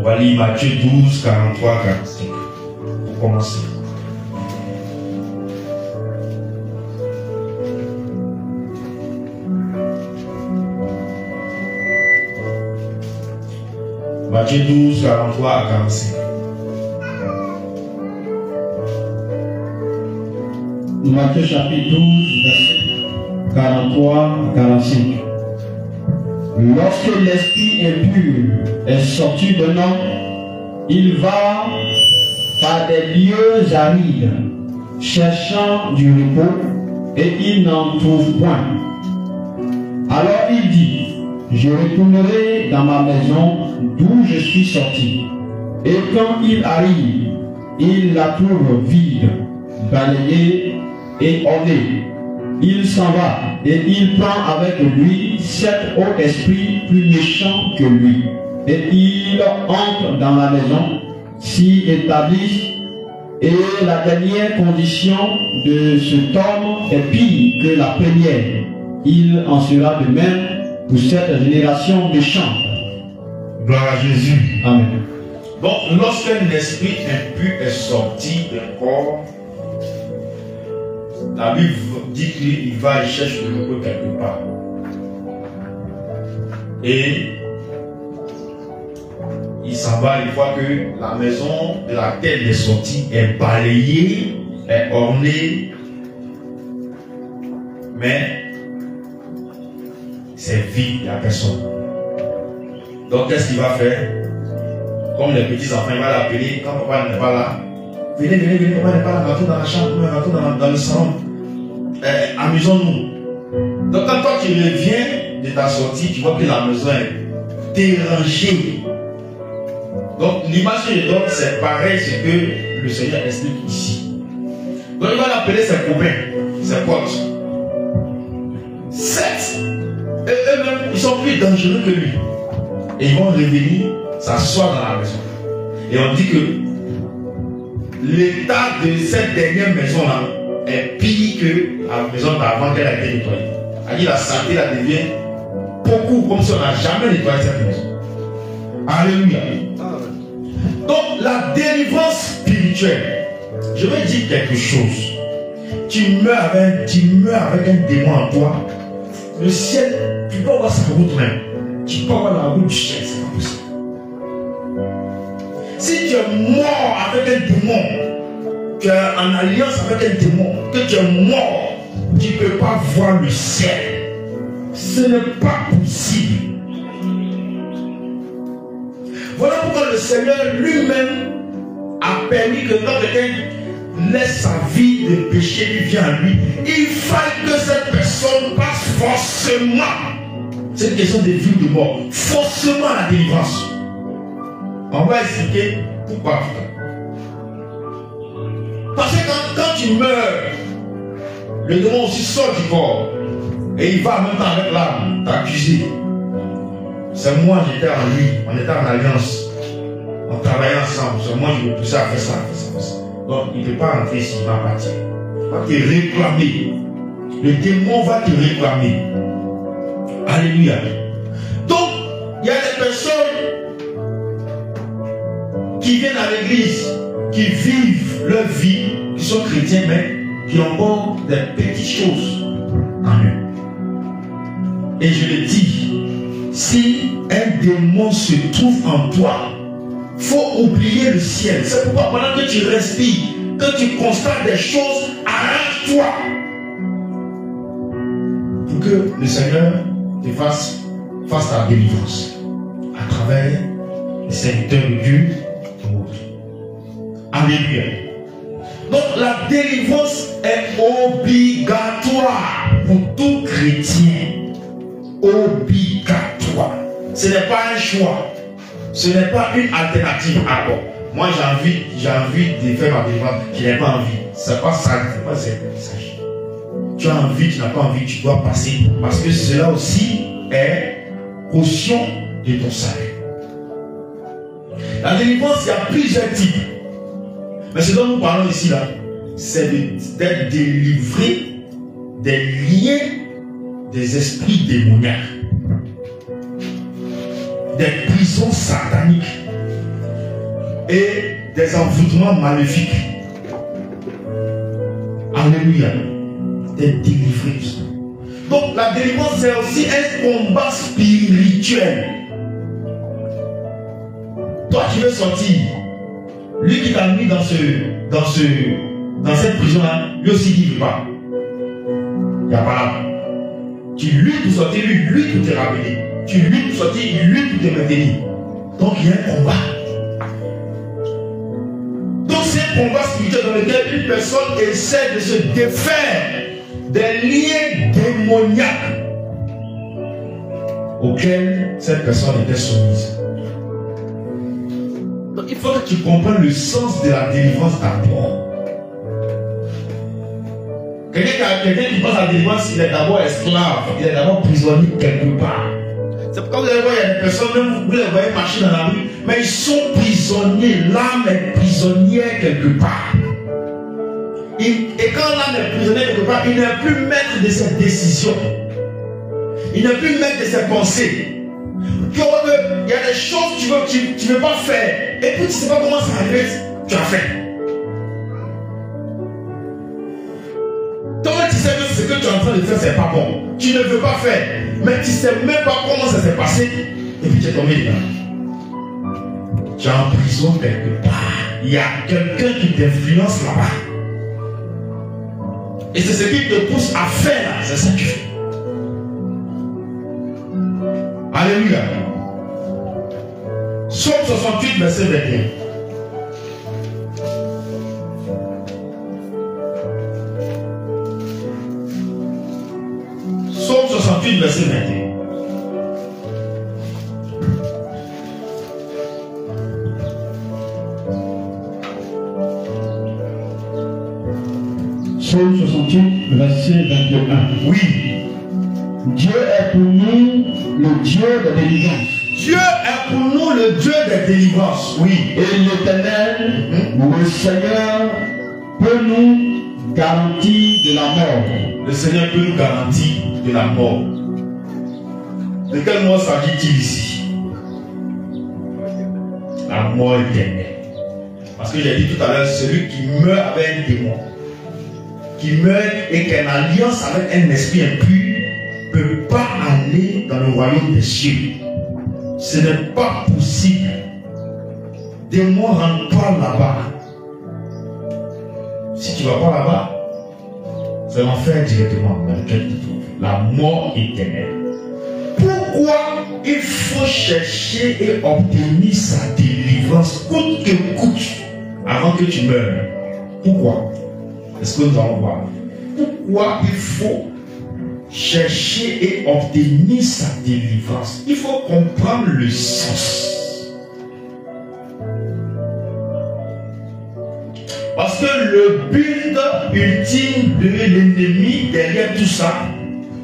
On va lire Matthieu 12, 43, 45. Pour commencer. Matthieu 12, 43 à 45. Matthieu chapitre 12, verset 43 à 45. Lorsque l'esprit impur est sorti d'un homme, il va par des lieux arides, cherchant du repos, et il n'en trouve point. Alors il dit, je retournerai dans ma maison d'où je suis sorti. Et quand il arrive, il la trouve vide, balayée et ornée. Il s'en va et il prend avec lui 7 autres esprits plus méchants que lui. Et il entre dans la maison, s'y établit. Et la dernière condition de cet homme est pire que la première. Il en sera de même pour cette génération méchante. Gloire à Jésus. Amen. Donc, lorsqu'un esprit impur est sorti d'un corps, la Bible dit qu'il va et cherche le repos quelque part. Et il s'en va une fois que la maison de laquelle il est sorti est balayée, est ornée, mais c'est vide, il n'y a personne. Donc qu'est-ce qu'il va faire? Comme les petits enfants, il va l'appeler quand papa n'est pas là. Venez, venez, venez, papa n'est pas là, rentrons dans la chambre, rentrons dans le salon. Amusons-nous. Donc quand toi tu reviens de ta sortie, tu vois que la maison est dérangée. Donc l'image que je donne, c'est pareil, c'est que le Seigneur explique ici. Donc il va l'appeler ses copains, ses potes. 7. Et eux-mêmes, ils sont plus dangereux que lui. Et ils vont revenir s'asseoir dans la maison. Et on dit que l'état de cette dernière maison-là est pire que la maison d'avant qu'elle a été nettoyée. C'est-à-dire la saleté là devient beaucoup comme si on n'a jamais nettoyé cette maison. Alléluia. Donc la délivrance spirituelle, je vais dire quelque chose. Tu meurs avec un démon en toi. Le ciel, tu peux avoir sa route même. Tu peux avoir la route du ciel, c'est pas possible. Si tu es mort avec un démon, tu es en alliance avec un démon, que tu es mort, tu ne peux pas voir le ciel. Ce n'est pas possible. Voilà pourquoi le Seigneur lui-même a permis que quand quelqu'un laisse sa vie de péché, lui vient à lui, il faille que cette personne passe forcément. C'est une question de vie ou de mort. Forcément la délivrance. On va expliquer pourquoi. Parce que quand tu meurs, le démon aussi sort du corps. Et il va en même temps avec l'âme t'accuser. C'est moi, j'étais en lui, on était en alliance. On travaillait ensemble. C'est moi, je me poussais à faire ça, à faire ça, à faire ça. Donc, il ne peut pas entrer s'il va partir. Il va te réclamer. Le démon va te réclamer. Alléluia. Donc, il y a des personnes qui viennent à l'église, qui vivent leur vie, qui sont chrétiens, mais qui ont encore des petites choses en eux. Et je le dis, si un démon se trouve en toi, il faut oublier le ciel. C'est pourquoi pendant que tu respires, que tu constates des choses, arrange-toi. Pour que le Seigneur te fasse ta délivrance à travers les serviteurs de Dieu. Alléluia. Donc la délivrance est obligatoire pour tout chrétien. Obligatoire. Ce n'est pas un choix. Ce n'est pas une alternative. Ah bon, moi j'ai envie de faire ma délivrance. Je n'ai pas envie. C'est pas ça. C'est pas ça. Tu as envie, tu n'as pas envie, tu dois passer. Parce que cela aussi est caution de ton salut. La délivrance, il y a plusieurs types. Mais ce dont nous parlons ici, là, c'est d'être délivré des liens des esprits démoniaques, des prisons sataniques. et des envoûtements maléfiques. Alléluia. D'être délivré. Donc la délivrance, c'est aussi un combat spirituel. Toi qui veux sortir, lui qui t'a mis dans cette prison-là, lui aussi qui ne veut pas. Il n'y a pas là. Tu luttes pour sortir, lui pour te ramener. Tu luttes pour sortir, lui pour te maintenir. Donc il y a un combat. Donc c'est un combat spirituel dans lequel une personne essaie de se défaire des liens démoniaques auxquels cette personne était soumise. Donc il faut que tu comprennes le sens de la délivrance d'abord. Quelqu'un qui pense à la délivrance, il est d'abord esclave, il est d'abord prisonnier quelque part. C'est pourquoi vous allez voir, il y a des personnes, même vous les voyez marcher dans la rue, mais ils sont prisonniers. L'âme est prisonnière quelque part. Et quand l'âme est prisonnière quelque part, il n'est plus maître de ses décisions. Il n'est plus maître de ses pensées. Il y a des choses que tu ne veux pas faire. Et puis tu ne sais pas comment ça arrive, tu as fait. Toi, tu sais que ce que tu es en train de faire, c'est pas bon. Tu ne veux pas faire. Mais tu ne sais même pas comment ça s'est passé. Et puis tu es tombé dedans. Tu es en prison quelque part. Il y a quelqu'un qui t'influence là-bas. Et c'est ce qui te pousse à faire là. C'est ça que tu fais. Alléluia. Psaume 68, verset 21. Psaume 68, verset 21. Psaume 68, verset 21. Oui. Dieu est pour nous le Dieu de délivrance. Dieu est pour nous le Dieu des délivrances. Oui. Et l'Éternel, le Seigneur, peut nous garantir de la mort. Le Seigneur peut nous garantir de la mort. De quelle mort s'agit-il ici? La mort éternelle. Parce que j'ai dit tout à l'heure, celui qui meurt avec un démon, qui meurt et qui a une alliance avec un esprit impur, ne peut pas aller dans le royaume des cieux. Ce n'est pas possible. Démon, rentre pas là-bas. Si tu ne vas pas là-bas, c'est l'enfer directement dans lequel tu te trouves. La mort éternelle. Pourquoi il faut chercher et obtenir sa délivrance coûte que coûte avant que tu meurs? Pourquoi? Est-ce que nous allons voir? Pourquoi il faut chercher et obtenir sa délivrance? Il faut comprendre le sens. Parce que le but ultime de l'ennemi derrière tout ça,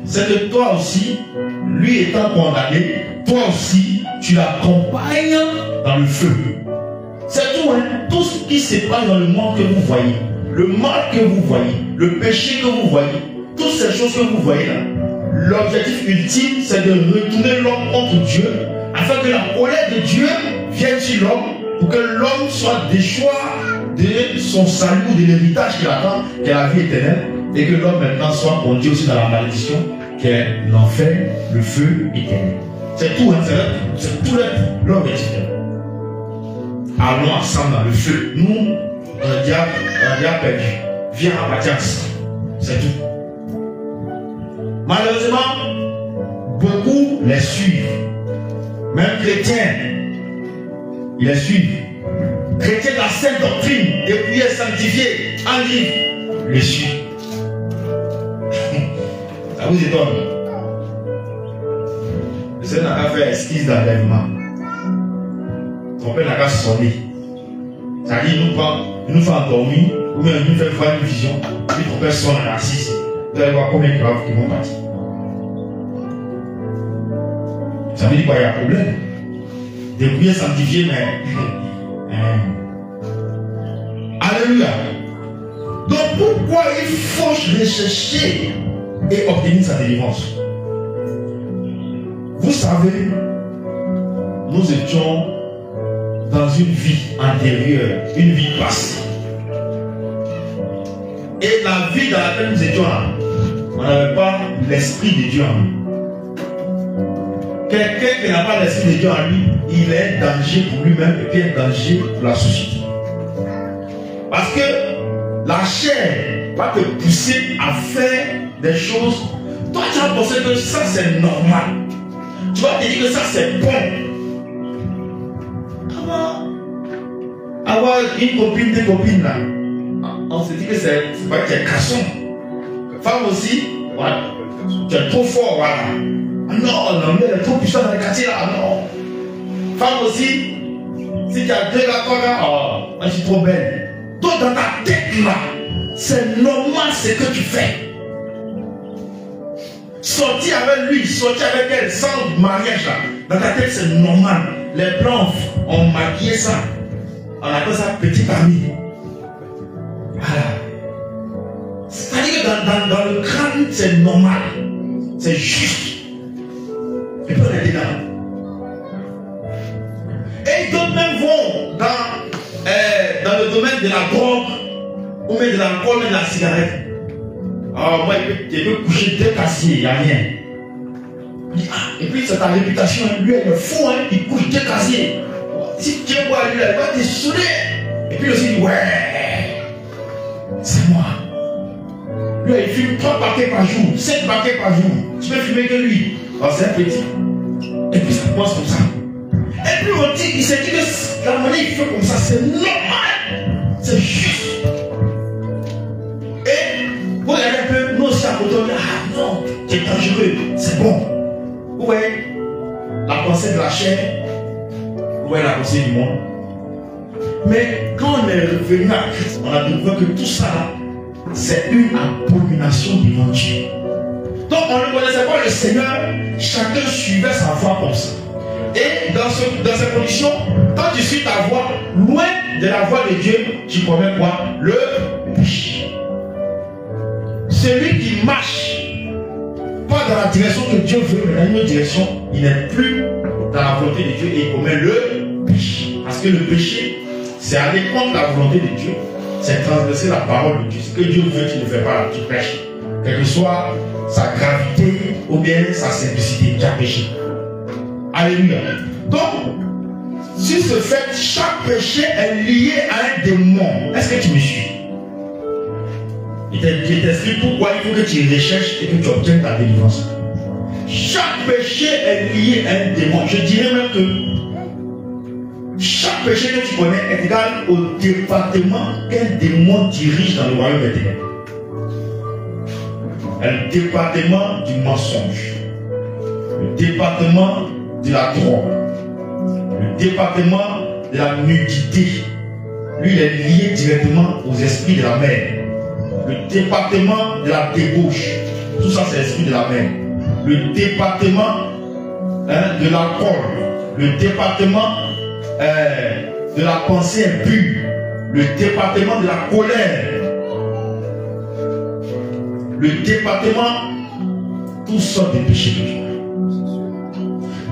c'est que toi aussi, lui étant condamné, toi aussi, tu l'accompagnes dans le feu. C'est tout, hein? Tout ce qui se passe dans le monde que vous voyez, le mal que vous voyez, le péché que vous voyez, toutes ces choses que vous voyez là, l'objectif ultime, c'est de retourner l'homme contre Dieu, afin que la colère de Dieu vienne sur l'homme, pour que l'homme soit déchoir de son salut ou de l'héritage qu'il attend, qui est la vie éternelle, et que l'homme maintenant soit conduit aussi dans la malédiction, qui est l'enfer, le feu éternel. C'est tout, hein? C'est tout l'objectif. Allons ensemble dans le feu. Nous, on a déjà perdu. Viens à Mathias. C'est tout. Malheureusement, beaucoup les suivent. Même chrétiens, ils les suivent. Chrétiens de la sainte doctrine, des prières sanctifiées, en livre, les suivent. Ça vous étonne? Le Seigneur n'a qu'à faire esquisse d'enlèvement. Ton père n'a qu'à sonner. Ça dit, il nous fait endormir, ou bien il nous fait voir une vision, puis ton père sonne à l'assise. Vous allez voir combien de graves qui vont partir. Ça veut dire quoi? Il y a un problème. Des prières sanctifiées, mais. Alléluia. Donc pourquoi il faut rechercher et obtenir sa délivrance? Vous savez, nous étions dans une vie antérieure, une vie passée. Et la vie dans laquelle nous étions là, on n'avait pas l'Esprit de Dieu en nous. Quelqu'un qui n'a pas l'Esprit de Dieu en lui, il est un danger pour lui-même et puis un danger pour la société. Parce que la chair va te pousser à faire des choses. Toi, tu vas penser que ça c'est normal. Tu vas te dire que ça c'est bon. Comment avoir une copine, des copines là, on se dit que c'est pas que tu es garçon. Femme aussi, voilà. Tu es trop fort, voilà. Non, l'homme est trop puissant dans les quartiers là, non. Femme aussi, si tu as 2 gars, 3 gars, oh, moi je suis trop belle. Toi dans ta tête là, c'est normal ce que tu fais. Sortir avec lui, sortir avec elle, sans mariage là, dans ta tête c'est normal. Les blancs ont maquillé ça. On appelle ça petite amie. Voilà. C'est-à-dire que dans le crâne c'est normal. C'est juste. Et puis on est dedans. Et d'autres même vont dans le domaine de la drogue, ou même de l'alcool, même de la cigarette. Alors moi, il peut coucher 2 casiers, il n'y a rien. Et puis c'est ta réputation, lui il est fou, hein, il couche 2 casiers. Si tu vois lui, il va te saouler. Et puis aussi, il dit, ouais, c'est moi. Lui, il fume 3 paquets par jour, 7 paquets par jour. Tu peux fumer que lui. Alors c'est un petit. Et puis ça commence comme ça. Et puis on dit, il s'est dit que la manière il fait comme ça, c'est normal. C'est juste. Et vous regardez un peu, nous aussi à côté, on dit, ah non, c'est dangereux, c'est bon. Vous voyez, la pensée de la chair, vous voyez la pensée du monde. Mais quand on est revenu à Christ, on a découvert que tout ça, c'est une abomination devant Dieu. Donc on ne connaissait pas le Seigneur, chacun suivait sa voie comme ça. Et dans ces conditions, quand tu suis ta voie, loin de la voie de Dieu, tu commets quoi? Le péché. Celui qui marche pas dans la direction que Dieu veut, mais dans une autre direction, il n'est plus dans la volonté de Dieu et il commet le péché. Parce que le péché, c'est aller contre la volonté de Dieu, c'est transgresser la parole de Dieu. Ce que Dieu veut, tu ne fais pas, tu prêches. Quelle que soit sa gravité ou bien sa simplicité, tu as péché. Alléluia. Donc, sur ce fait, chaque péché est lié à un démon. Est-ce que tu me suis? Il t'explique pourquoi il faut que tu recherches et que tu obtiennes ta délivrance. Chaque péché est lié à un démon. Je dirais même que chaque péché que tu connais est égal au département qu'un démon dirige dans le royaume des ténèbres. Le département du mensonge, le département de la drogue, le département de la nudité. Lui, il est lié directement aux esprits de la mer. Le département de la débauche, tout ça c'est l'esprit de la mer. Le département de l'alcool, le département de la pensée impure, le département de la colère, le département, toutes sortes de péchés.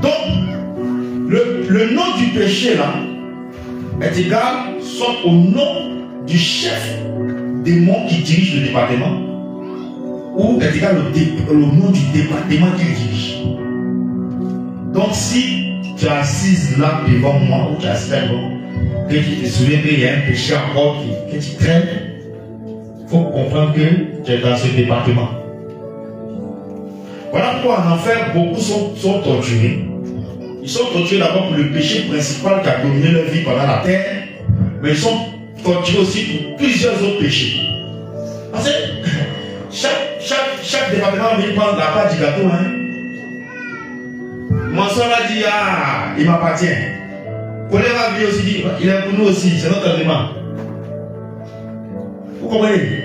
Donc, le nom du péché là est égal soit au nom du chef démon qui dirige le département, ou est égal au nom du département qu'il dirige. Donc, si tu es assise là devant moi, ou tu es assis là devant, que tu te souviens qu'il y a un péché encore que tu traînes, il faut comprendre que tu es dans ce département. Voilà pourquoi en enfer, beaucoup sont torturés. Ils sont torturés d'abord pour le péché principal qui a dominé leur vie pendant la terre, mais ils sont torturés aussi pour plusieurs autres péchés. Parce que chaque département vient prendre la part du gâteau. Hein. Mon soeur va dire, ah, il m'appartient. Colère va venir aussi dire, il est pour nous aussi, c'est notre élément. Vous comprenez?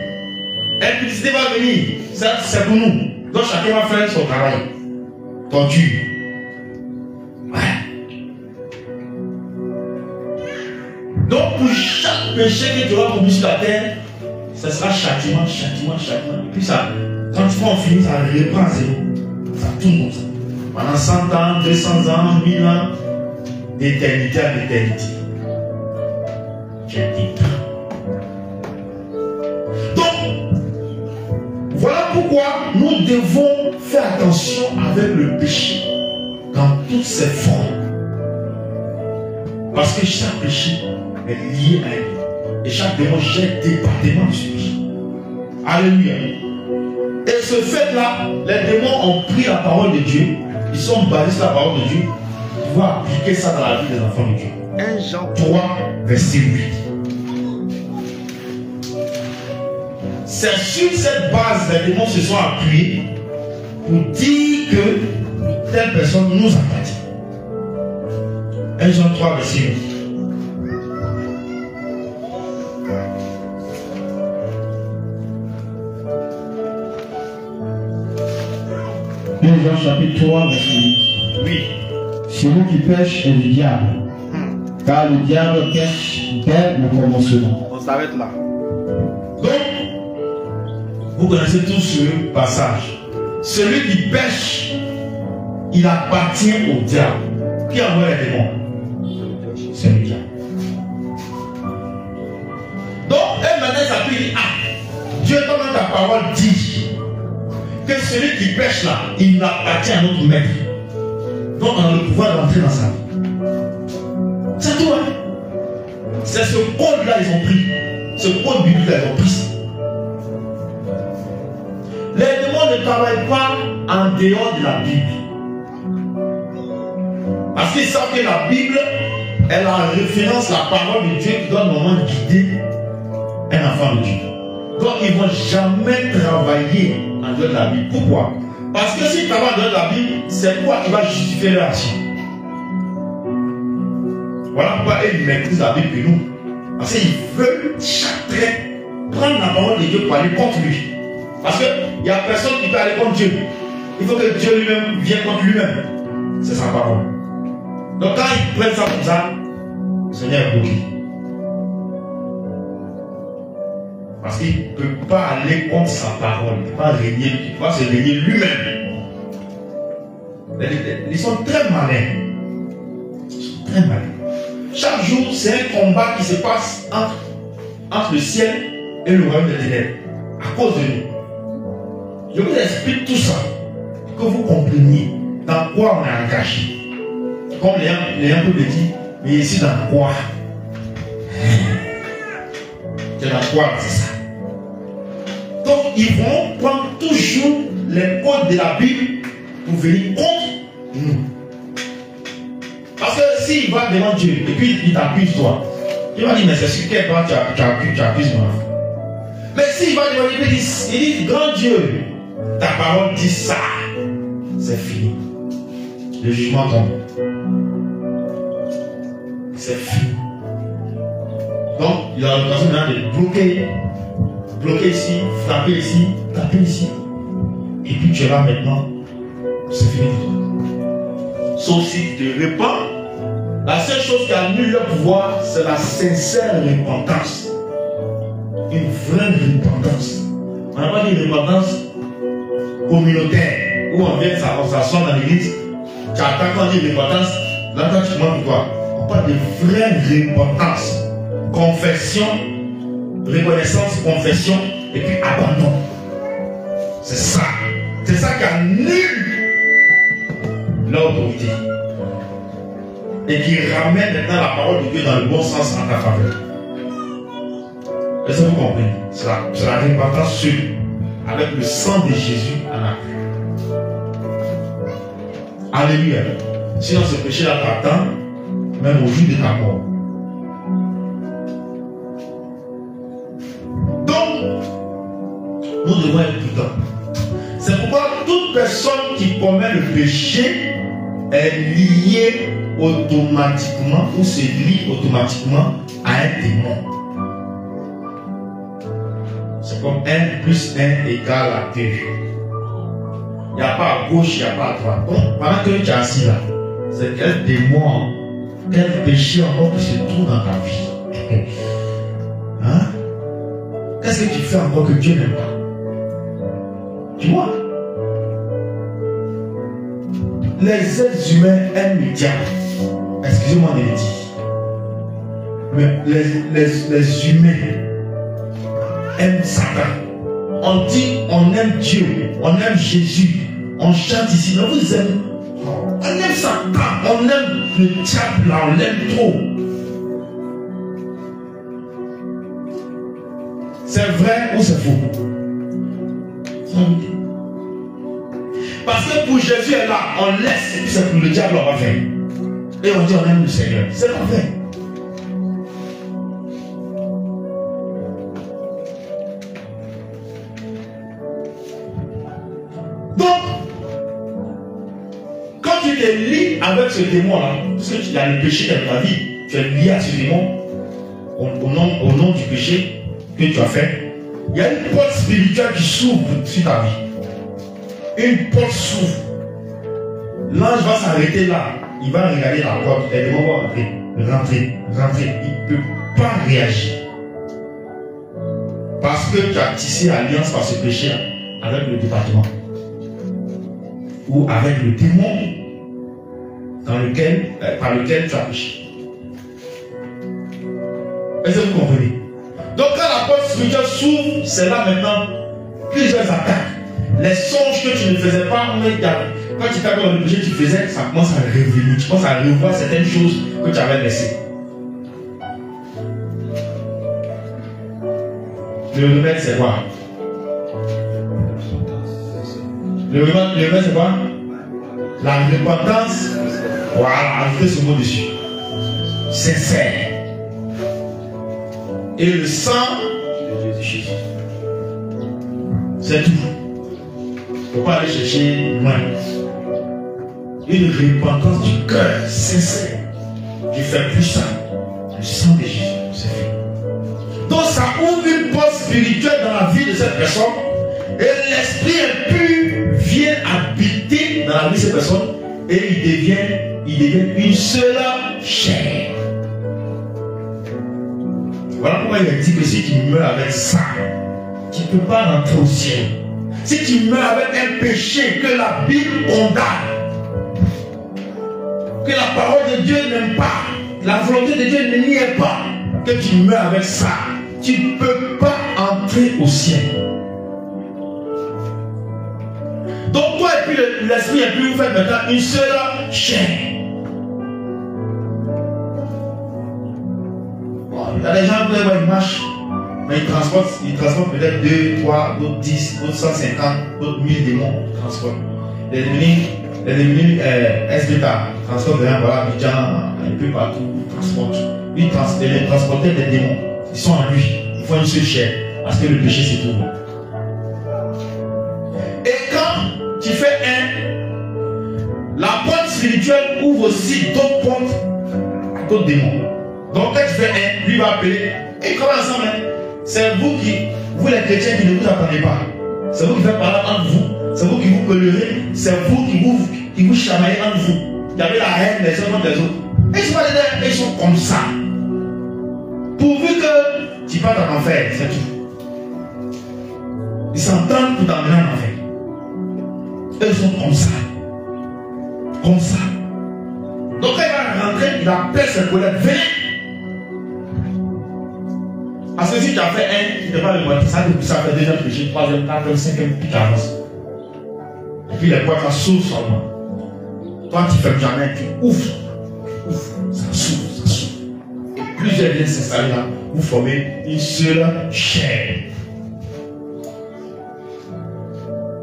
Impudicité va venir, c'est pour nous. Donc chacun va faire son travail. Torture. Ouais. Donc pour chaque péché que tu auras commis sur la terre, ce sera châtiment. Et puis ça, quand tu vas en finir, ça reprend à zéro. Ça tourne comme ça. Pendant 100 ans, 200 ans, 1000 ans, d'éternité à l'éternité. tu es détruit. Donc, voilà pourquoi nous devons faire attention avec le péché dans toutes ses formes. Parce que chaque péché est lié à un. Et chaque démon jette des départements de ce péché. Alléluia. Et ce fait-là, les démons ont pris la parole de Dieu. Ils sont basés sur la parole de Dieu. Pour pouvoir appliquer ça dans la vie des enfants de Dieu. 1 Jean 3, verset 8. C'est sur cette base que les démons se sont appuyés pour dire que telle personne nous appartient. 1 Jean 3, verset 8. Jean chapitre 3, verset 8. Oui. Celui qui pêche est du diable, car le diable pêche dès le commencement. On s'arrête là. Donc, vous connaissez tous ce passage. Celui qui pêche, il appartient au diable. Qui envoie les démons? C'est le diable. Donc, et maintenant, ça peut dire, Dieu, comme ta parole dit que celui qui pêche là, il appartient à notre maître. Donc, on a le pouvoir d'entrer dans sa vie. C'est tout, hein? C'est ce code-là ils ont pris. Ce code biblique-là ils ont pris. Les démons ne travaillent pas en dehors de la Bible. Parce qu'ils savent que la Bible, elle a en référence la parole de Dieu qui doit normalement guider un enfant de Dieu. Donc ils ne vont jamais travailler en dehors de la Bible. Pourquoi? Parce que s'ils travaillent en dehors de la Bible, c'est quoi qui va justifier leur action? Voilà pourquoi ils maîtrisent la Bible que nous. Parce qu'ils veulent chaque trait prendre la parole de Dieu pour aller contre lui. Parce qu'il n'y a personne qui peut aller contre Dieu. Il faut que Dieu lui-même vienne contre lui-même. C'est sa parole. Donc quand ils prennent ça comme ça, le Seigneur est bloqué. Parce qu'il ne peut pas aller contre sa parole. Il ne peut pas régner, il peut pas se régner lui-même. Ils sont très malins. Ils sont très malins. Chaque jour, c'est un combat qui se passe entre le ciel et le royaume des ténèbres. À cause de nous. Je vous explique tout ça. Pour que vous compreniez dans quoi on est engagé. Comme les un peu le dit, mais ici dans quoi? C'est dans quoi, c'est ça. Donc, ils vont prendre toujours les codes de la Bible pour venir contre nous. Parce que s'il va devant Dieu et puis il t'accuse toi, il va dire, mais c'est sur quel point tu accuses moi. Mais s'il va devant Dieu, il dit, grand Dieu, ta parole dit ça, c'est fini. Le jugement tombe. C'est fini. Donc, il a l'occasion de bloquer ici, frapper ici, taper ici. Et puis tu es là maintenant, c'est fini. Sauf si tu te répands, la seule chose qui annule le pouvoir, c'est la sincère repentance. Une vraie repentance. On n'a pas dit repentance communautaire, où on vient s'asseoir dans l'église, tu attends quand on dit repentance, là tu demandes quoi? On parle de vraie repentance. Confession, reconnaissance, confession, et puis abandon. C'est ça. C'est ça qui annule l'autorité. Et qui ramène maintenant la parole de Dieu dans le bon sens en ta faveur. Est-ce que vous comprenez? C'est la repentance seule, avec le sang de Jésus en acte. Alléluia. Sinon ce péché-là t'attend, même au jour de ta mort. Donc, nous devons être prudents. C'est pourquoi toute personne qui commet le péché est liée automatiquement ou se lie automatiquement à un démon. C'est comme 1 plus 1 égale à 2. Il n'y a pas à gauche, il n'y a pas à droite. Donc, pendant que tu es assis là, c'est quel démon, quel péché encore qui se trouve dans ta vie. Hein? Qu'est-ce que tu fais encore que Dieu n'aime pas? Tu vois? Les êtres humains aiment le diable. Excusez-moi de le dire. Mais les humains aiment Satan. On dit on aime Dieu, on aime Jésus, on chante ici, mais vous aimez. On aime Satan, on aime le diable là, on l'aime trop. C'est vrai ou c'est faux? Parce que pour Jésus est là, on laisse, et puis c'est pour le diable on va faire. Et on dit on aime le Seigneur. C'est pas vrai. Donc, quand tu te lis avec ce démon-là, parce que tu as le péché dans ta vie, tu es lié à ce démon, au nom du péché que tu as fait, il y a une porte spirituelle qui s'ouvre sur ta vie. Une porte s'ouvre. L'ange va s'arrêter là. Il va regarder la porte. Et le démon va rentrer. Il ne peut pas réagir. Parce que tu as tissé alliance par ce péché avec le département. Ou avec le démon par lequel tu as péché. Est-ce que vous comprenez? Donc quand la porte spirituelle s'ouvre, c'est là maintenant plusieurs attaques. Les songes que tu ne faisais pas, quand tu étais dans le péché, tu faisais, ça commence à revenir. Tu commences à revoir certaines choses que tu avais laissées. Le remède, c'est quoi? Le remède, c'est quoi? La repentance. Voilà, ajoutez ce mot dessus. Sincère. Et le sang de Jésus. C'est tout. Il ne faut pas aller chercher loin. Une repentance du cœur sincère. Tu fais plus ça. Le sang de Jésus, c'est fait. Donc ça ouvre une porte spirituelle dans la vie de cette personne. Et l'esprit impur vient habiter dans la vie de cette personne. Et il devient une seule chair. Voilà pourquoi il a dit que si tu meurs avec ça, tu ne peux pas rentrer au ciel. Si tu meurs avec un péché que la Bible condamne, que la parole de Dieu n'aime pas, la volonté de Dieu ne n'y est pas, que tu meurs avec ça, tu ne peux pas entrer au ciel. Donc toi et puis l'esprit et puis vous faites maintenant une seule chair. Il y a des gens qui ils marchent, mais ils transportent peut-être 2, 3, d'autres 10, d'autres 150, d'autres 1000 démons. Ils transportent. Les démunis SBTA transportent des gens, voilà, Abidjan, un peu partout, ils transportent. Les transporteurs des démons, ils sont en lui, ils font une seule chair, parce que le péché c'est tout. Et quand tu fais la porte spirituelle ouvre aussi d'autres portes, d'autres démons. Donc quand tu fais lui va appeler, et comme ensemble, c'est vous les chrétiens qui ne vous attendez pas. C'est vous qui faites parler entre vous, c'est vous qui vous collerez, c'est vous qui vous chamaillez entre vous. Il y avait la haine des uns contre les autres. Et ils sont comme ça. Pourvu que tu partes en enfer, c'est tout. Ils s'entendent pour t'emmener en enfer. Et ils sont comme ça. Comme ça. Donc quand il va rentrer, il appelle ses collègues, venez. Parce que si tu as fait tu ne peux pas le voir, ça fait deuxième péché, troisième, quatrième, cinquième, puis tu avances. Et puis les portes s'ouvrent seulement. Toi tu ne fais jamais, tu ouvres. Ça s'ouvre. Et plusieurs viennent s'installer là, vous formez une seule chair.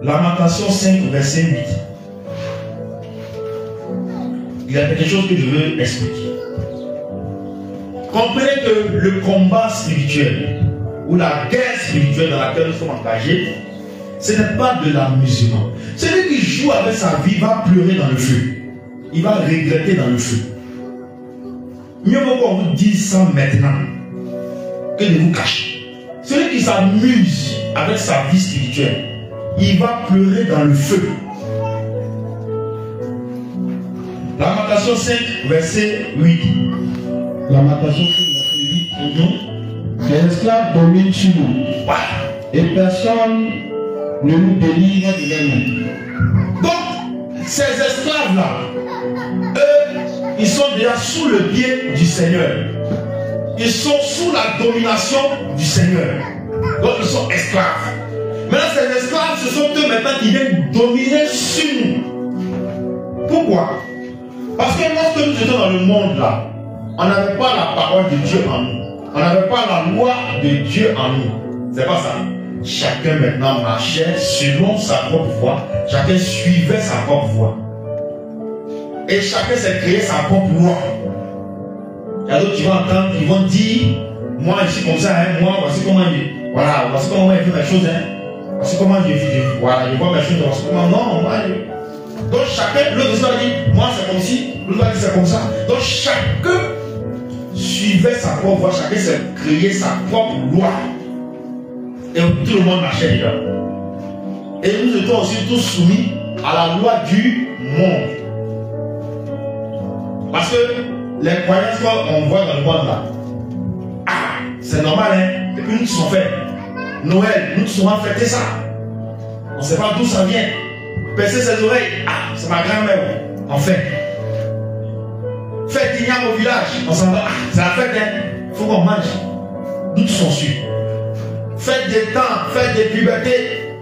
Lamentation 5, verset 8. Il y a quelque chose que je veux expliquer. Comprenez que le combat spirituel ou la guerre spirituelle dans laquelle nous sommes engagés, ce n'est pas de l'amusement. Celui qui joue avec sa vie va pleurer dans le feu. Il va regretter dans le feu. Mieux vaut qu'on vous dise ça maintenant que de vous cacher. Celui qui s'amuse avec sa vie spirituelle, il va pleurer dans le feu. Lamentation 5, verset 8. Lamentation 5, verset 8. Les esclaves dominent sur nous. Et personne ne nous délivre de leurs mains. Donc, ces esclaves-là, eux, ils sont déjà sous le pied du Seigneur. ils sont sous la domination du Seigneur. Donc ils sont esclaves. Maintenant ces esclaves, ce sont eux maintenant qui viennent dominer sur nous. Pourquoi? Parce que lorsque nous étions dans le monde là, on n'avait pas la parole de Dieu en nous. On n'avait pas la loi de Dieu en nous. C'est pas ça. Chacun maintenant marchait selon sa propre voie. Chacun suivait sa propre voie. Et chacun s'est créé sa propre loi. Il y a d'autres qui vont entendre, qui vont dire, moi je suis comme ça, hein, moi voici comment je, voilà, voici comment je fais mes choses, hein. Voici comment voilà, je vois mes choses, voici comment, non, moi je... Donc chacun, l'autre va dire, moi c'est comme ci, l'autre va dire c'est comme ça. Donc chacun suivait sa propre voie, chacun s'est créé sa propre loi. Et tout le monde marchait dedans. Et nous étions aussi tous soumis à la loi du monde. Parce que les croyances qu'on voit dans le monde là, ah, c'est normal, hein. Depuis nous qui sont faits. Noël, nous qui sommes fêtés ça. On ne sait pas d'où ça vient. Percer ses oreilles, ah, c'est ma grand-mère. En fait. Fête d'igname au village, on s'en va, ah, c'est la fête, hein. Il faut qu'on mange. Nous qui sommes sûrs. Fête des temps, fête des pubertés,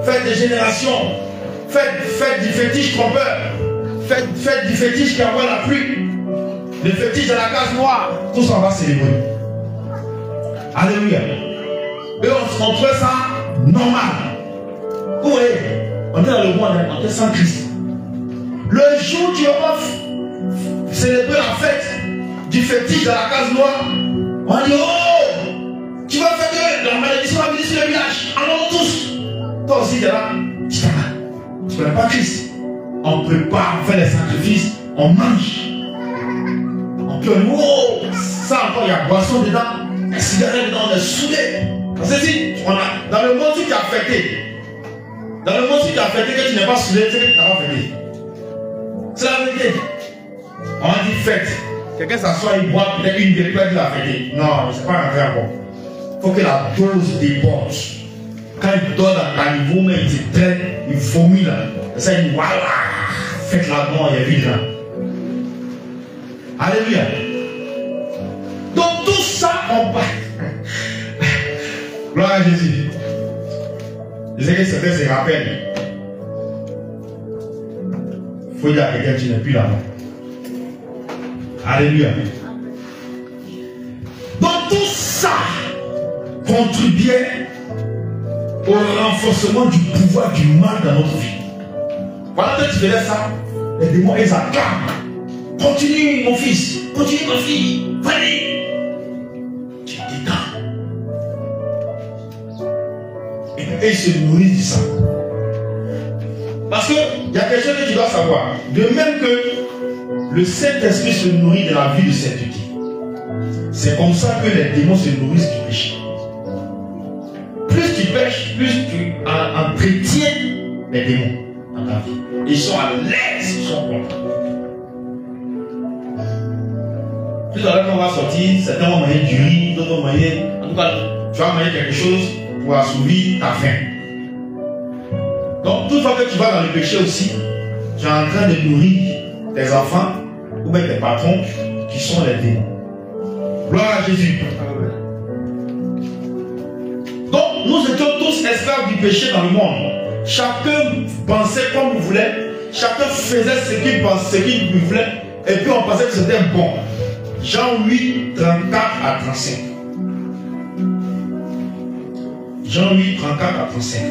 fête des générations, fête du fétiche trompeur, fête du fétiche qui envoie la pluie, le fétiche de la case noire, tout ça on va célébrer. Alléluia. Et on trouve ça normal. Vous voyez, on est dans le monde, on est sans Christ. Le jour où tu vas célébrer la fête du fétiche de la case noire, on dit oh, tu vas faire que la malédiction va venir sur le village. Allons tous. Toi aussi, tu es là. Tu ne connais pas Christ. On prépare, on fait les sacrifices, on mange. On peut dire, oh, ça encore, il y a boisson dedans, il y a cigarette dedans, on est soudés. Parce que si, dans le monde, si tu as fêté, dans le monde, si tu as fêté que tu n'es pas soudé, c'est que tu n'as pas fêté. C'est la vérité. On dit fête. Quelqu'un s'assoit, il boit peut-être une bière, il a fêté. Non, je ne sais pas rentrer encore. Il faut que la dose déborde. Quand il donne à niveau, mais il se traîne, il vomit là. Et ça, il dit, voilà, faites la mort, il est vide là. Alléluia. Donc tout ça, on bat. Gloire à Jésus. Je sais que certains se rappellent. Il faut dire à quelqu'un, tu n'es plus là-bas. Alléluia. Donc tout ça contribuait au renforcement du pouvoir du mal dans notre vie. Voilà que tu faisais ça, les démons ils acclament. Continue mon fils, continue ma fille, vas-y. Tu t'éteins. Et ils se nourrissent de ça. Parce qu'il y a quelque chose que tu dois savoir. De même que le Saint-Esprit se nourrit de la vie de sainteté. C'est comme ça que les démons se nourrissent du péché. Plus tu pêches, plus tu entretiens les démons dans ta vie. Ils sont à l'aise, ils sont contents. Plus à l'heure qu'on va sortir, certains vont manger du riz, d'autres vont manger. En tout cas, tu vas manger quelque chose pour assouvir ta faim. Donc, toute fois que tu vas dans le péché aussi, tu es en train de nourrir tes enfants ou même tes patrons qui sont les démons. Gloire à Jésus. Donc, nous étions tous esclaves du péché dans le monde. Chacun pensait comme il voulait. Chacun faisait ce qu'il pensait, ce qu'il voulait. Et puis on pensait que c'était bon. Jean 8, 34 à 35. Jean 8, 34 à 35.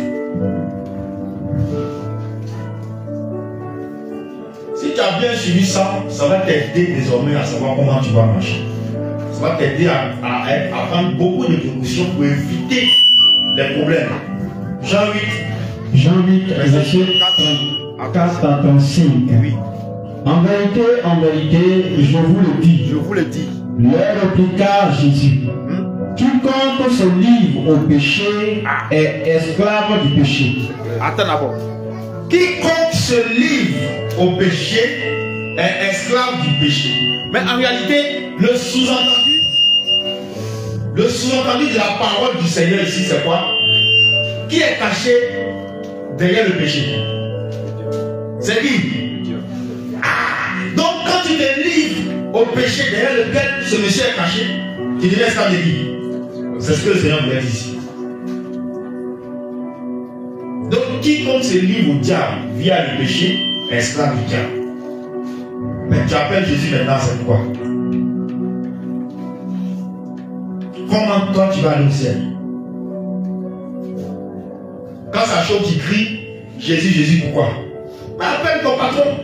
Si tu as bien suivi ça, ça va t'aider désormais à savoir comment tu vas marcher. Ça va t'aider à prendre beaucoup de précautions pour éviter les problèmes. Jean 8, verset 4 à 35. Oui. En vérité, je vous le dis. Leur répliqua Jésus. Quiconque se livre au péché est esclave du péché. Attends d'abord. Quiconque se livre au péché est esclave du péché. Mais en réalité, le sous-entendu de la parole du Seigneur ici, c'est quoi? Qui est caché derrière le péché? C'est qui? Donc quand tu te livres au péché derrière lequel ce monsieur est caché, Tu deviens esclave de qui? C'est ce que le Seigneur voulait dire ici. Donc, quiconque se livre au diable via le péché est esclave du diable. Mais tu appelles Jésus maintenant, c'est quoi? Comment toi tu vas aller au ciel? Quand ça chauffe, tu cries Jésus, Jésus, pourquoi? Mais appelle ton patron.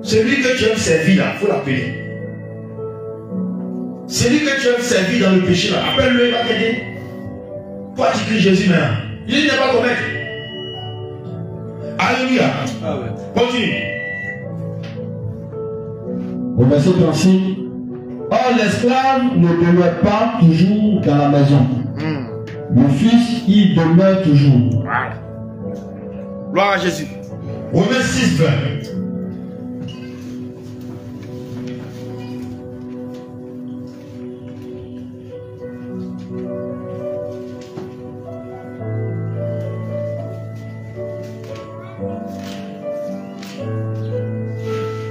Celui que tu aimes servir là, il faut l'appeler. Celui que tu aimes servir dans le péché là, appelle-le, il va t'aider. Pourquoi tu cries Jésus maintenant? Jésus n'est pas ton maître. Alléluia. Ah ouais. Continue. Au verset 36. Or l'esclave ne demeure pas toujours dans la maison. Le fils y demeure toujours. Voilà. Gloire à Jésus. Romains 6, 20.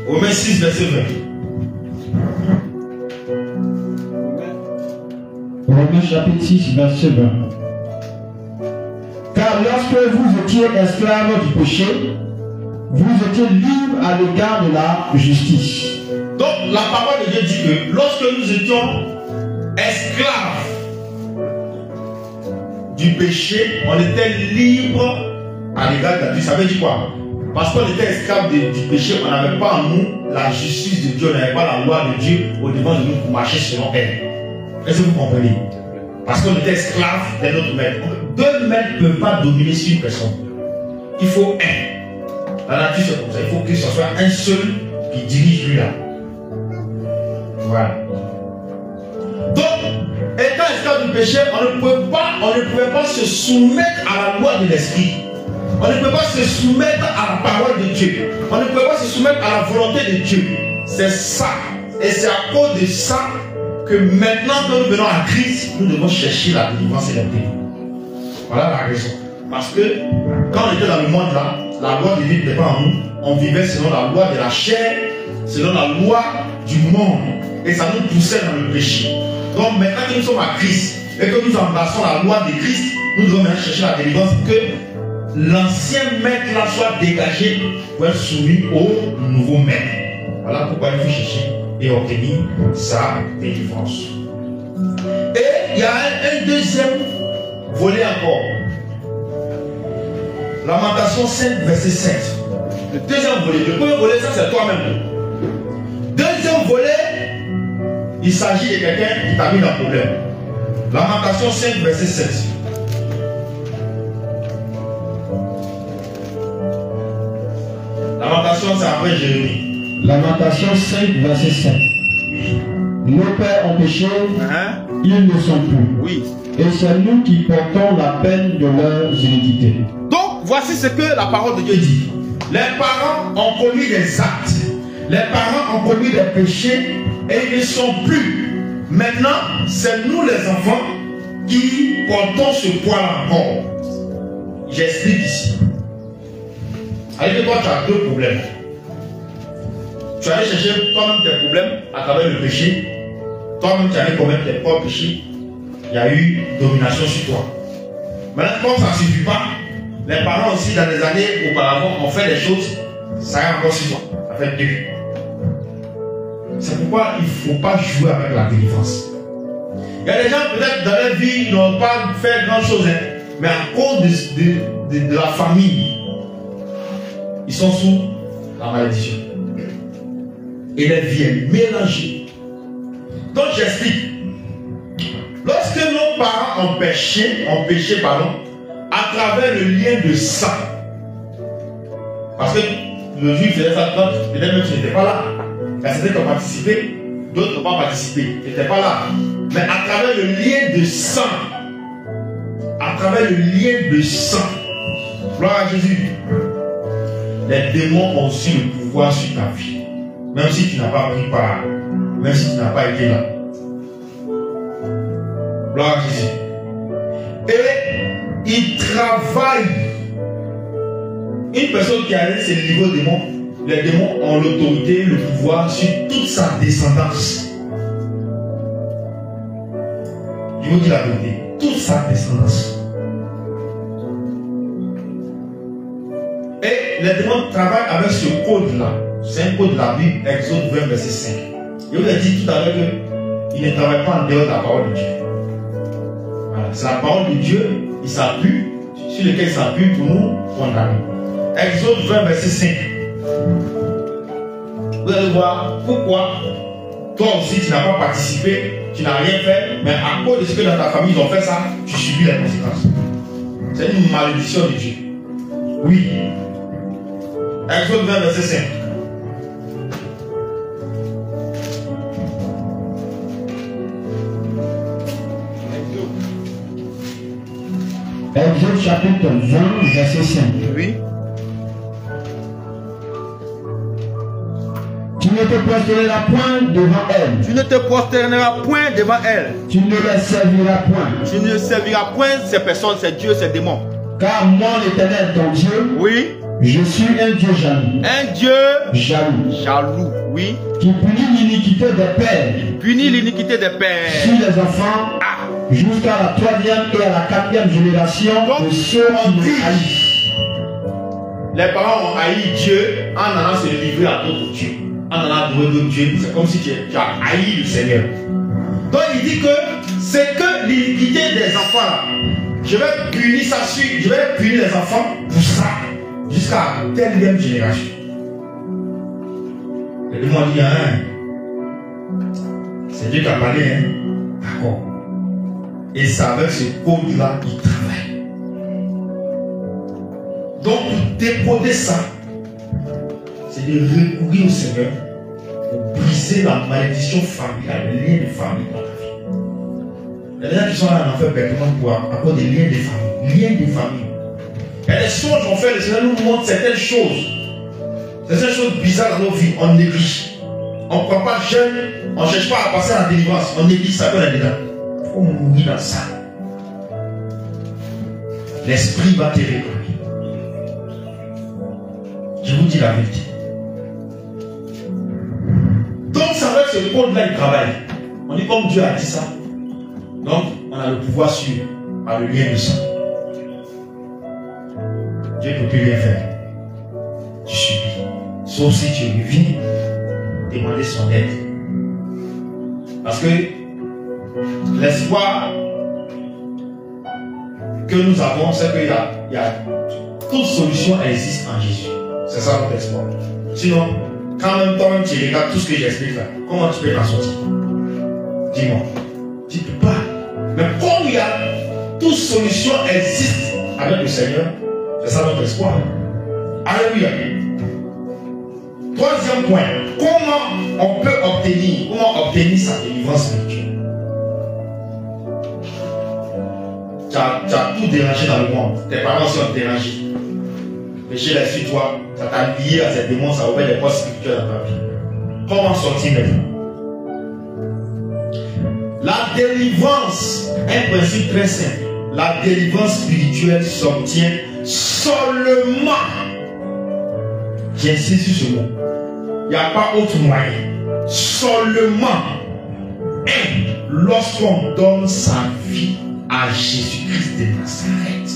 Romains 6, verset 20. Romains chapitre 6, verset 20. Car lorsque vous étiez esclaves du péché, vous étiez libres à l'égard de la justice. Donc la parole de Dieu dit que lorsque nous étions esclaves du péché, on était libres à l'égard de la justice. Ça veut dire quoi? Parce qu'on était esclaves du péché, on n'avait pas en nous la justice de Dieu, on n'avait pas la loi de Dieu au devant de nous pour marcher selon elle. Est-ce que vous comprenez? Parce qu'on était esclaves de notre maître. Deux maîtres ne peuvent pas dominer sur une personne. Il faut un. La nature c'est comme ça. Il faut que ce soit un seul qui dirige lui là. Voilà. Donc, étant esclave du péché, on ne pouvait pas se soumettre à la loi de l'esprit. On ne peut pas se soumettre à la parole de Dieu. On ne peut pas se soumettre à la volonté de Dieu. C'est ça. Et c'est à cause de ça que maintenant que nous venons à Christ, nous devons chercher la délivrance et la délivrance. Voilà la raison. Parce que quand on était dans le monde là, la loi de Dieu n'était pas en nous. On vivait selon la loi de la chair, selon la loi du monde. Et ça nous poussait dans le péché. Donc maintenant que nous sommes à Christ et que nous embrassons la loi de Christ, nous devons maintenant chercher la délivrance que l'ancien maître là soit dégagé pour être soumis au nouveau maître. Voilà pourquoi il faut chercher et obtenir sa délivrance. Et il y a un deuxième volet encore. Lamentation 5, verset 7. Le deuxième volet. Le premier volet, ça c'est toi-même. Deuxième volet, il s'agit de quelqu'un qui t'a mis dans le problème. Lamentation 5, verset 7. Lamentation, c'est après Jérémie. Lamentation 5, verset 7. Nos pères ont péché, ils ne sont plus. Oui. Et c'est nous qui portons la peine de leurs iniquités. Donc, voici ce que la parole de Dieu dit. Les parents ont commis des actes. Les parents ont commis des péchés et ils ne sont plus. Maintenant, c'est nous les enfants qui portons ce poids encore. J'explique ici. Avec toi, tu as deux problèmes. Tu allais chercher toi-même tes problèmes à travers le péché. Toi-même, tu allais commettre tes propres péchés. Il y a eu domination sur toi. Maintenant, comme ça ne suffit pas, les parents aussi, dans les années auparavant, ont fait des choses, ça a encore sur toi. Ça fait deux. C'est pourquoi il ne faut pas jouer avec la délivrance. Il y a des gens, peut-être, dans leur vie, ils n'ont pas fait grand-chose, hein, mais à cause de la famille, ils sont sous la malédiction. Et les vies est mélangée. Donc j'explique. Lorsque nos parents ont péché, à travers le lien de sang, parce que le juif faisait ça quand peut-être même tu n'étais pas là. Il y a certains qui ont participé, d'autres n'ont pas participé. Tu n'étais pas là. Mais à travers le lien de sang, gloire à Jésus, les démons ont aussi le pouvoir sur ta vie. Même si tu n'as pas pris part, même si tu n'as pas été là. Gloire à Jésus. Et ils travaillent. Une personne qui a ce niveau de démon, les démons ont l'autorité, le pouvoir sur toute sa descendance. Je vous dis la vérité. Toute sa descendance. Et les démons travaillent avec ce code-là. C'est un code de la Bible, Exode 20, verset 5. Je vous ai dit tout à l'heure qu'il ne travaille pas en dehors de la parole de Dieu. Voilà. C'est la parole de Dieu, il s'appuie, sur lequel il s'appuie pour nous condamner. Exode 20, verset 5. Vous allez voir pourquoi toi aussi tu n'as pas participé, tu n'as rien fait, mais à cause de ce que dans ta famille ils ont fait ça, tu subis les conséquences. C'est une malédiction de Dieu. Oui. Exode 20, verset 5. Exode chapitre 20, verset 5. Oui. Tu ne te prosterneras point devant elle. Tu ne te prosterneras point devant elle. Tu ne les serviras point. Tu ne serviras point ces personnes, ces dieux, ces démons. Car moi, l'Éternel, ton Dieu, Oui. je suis un Dieu jaloux. Un Dieu Jaloux. jaloux. Oui. Qui punit l'iniquité des pères Punit l'iniquité des sur pères. les enfants jusqu'à la 3e et à la 4e génération de ceux qui le haïssent. Les parents ont haï Dieu en allant se livrer à d'autres dieux. En allant adorer d'autres dieux. C'est comme si tu as haï le Seigneur. Donc il dit que c'est que l'iniquité des enfants là. Je vais punir ça sur, je vais punir les enfants pour ça. Jusqu'à la 4e génération. Les démons disent, hein, c'est Dieu qui a parlé, hein. D'accord. Et c'est avec ce code-là qu'il travaille. Donc, pour décoder ça, c'est de recourir au Seigneur pour briser la malédiction familiale, le lien de famille dans ta vie. Il y a des gens qui sont là en enfer bêtement pour avoir des liens de famille. Liens de famille. Il y a des choses qu'on fait, le Seigneur nous montre certaines choses. Certaines choses bizarres dans nos vies, on néglige. On ne croit pas jeune, on ne cherche pas à passer à la délivrance, on néglige ça qu'on est dedans. Il faut mourir dans ça. L'esprit va te réparer. Je vous dis la vérité. Donc, ça va être ce code-là, il travaille. On dit comme Dieu a dit ça. Donc, on a le pouvoir sur par le lien de sang. Dieu ne peut plus rien faire. Tu subis. Sauf si tu reviens demander son aide. Parce que l'espoir que nous avons, c'est qu'il y a toute solution existe en Jésus. C'est ça notre espoir. Sinon, quand même toi tu regardes tout ce que j'explique là, comment tu peux t'en sortir? Dis-moi. Tu ne peux pas. Mais comme il y a toute solution existe avec le Seigneur, c'est ça notre espoir. Alléluia. Troisième point, comment on peut obtenir sa délivrance spirituelle? Tu as tout dérangé dans le monde. Tes parents aussi ont dérangé. Péché les suites, toi, ça t'a lié à ces démons, ça ouvre des portes spirituelles dans ta vie. Comment sortir maintenant? La délivrance, un principe très simple. La délivrance spirituelle s'obtient seulement. J'insiste sur ce mot. Il n'y a pas autre moyen. Seulement. Et lorsqu'on donne sa vie à Jésus-Christ de Nazareth.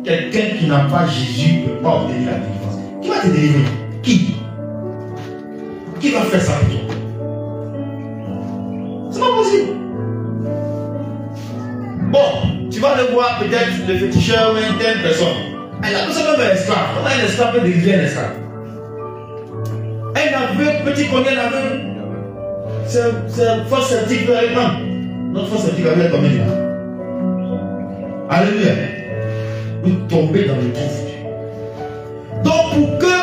Quelqu'un qui n'a pas Jésus ne peut pas obtenir la délivrance. Qui va te délivrer? Qui va faire ça pour toi? C'est pas possible. Bon, tu vas le voir peut-être le féticheur ou une telle personne. Elle a tout simplement un esclave. On a un esclave peut délivrer un esclave. Un aveugle, petit combien d'aveugle? C'est force sceptique de répandre. Notre force sceptique va être combien de temps? Alléluia. Vous tombez dans le trou. Donc pour que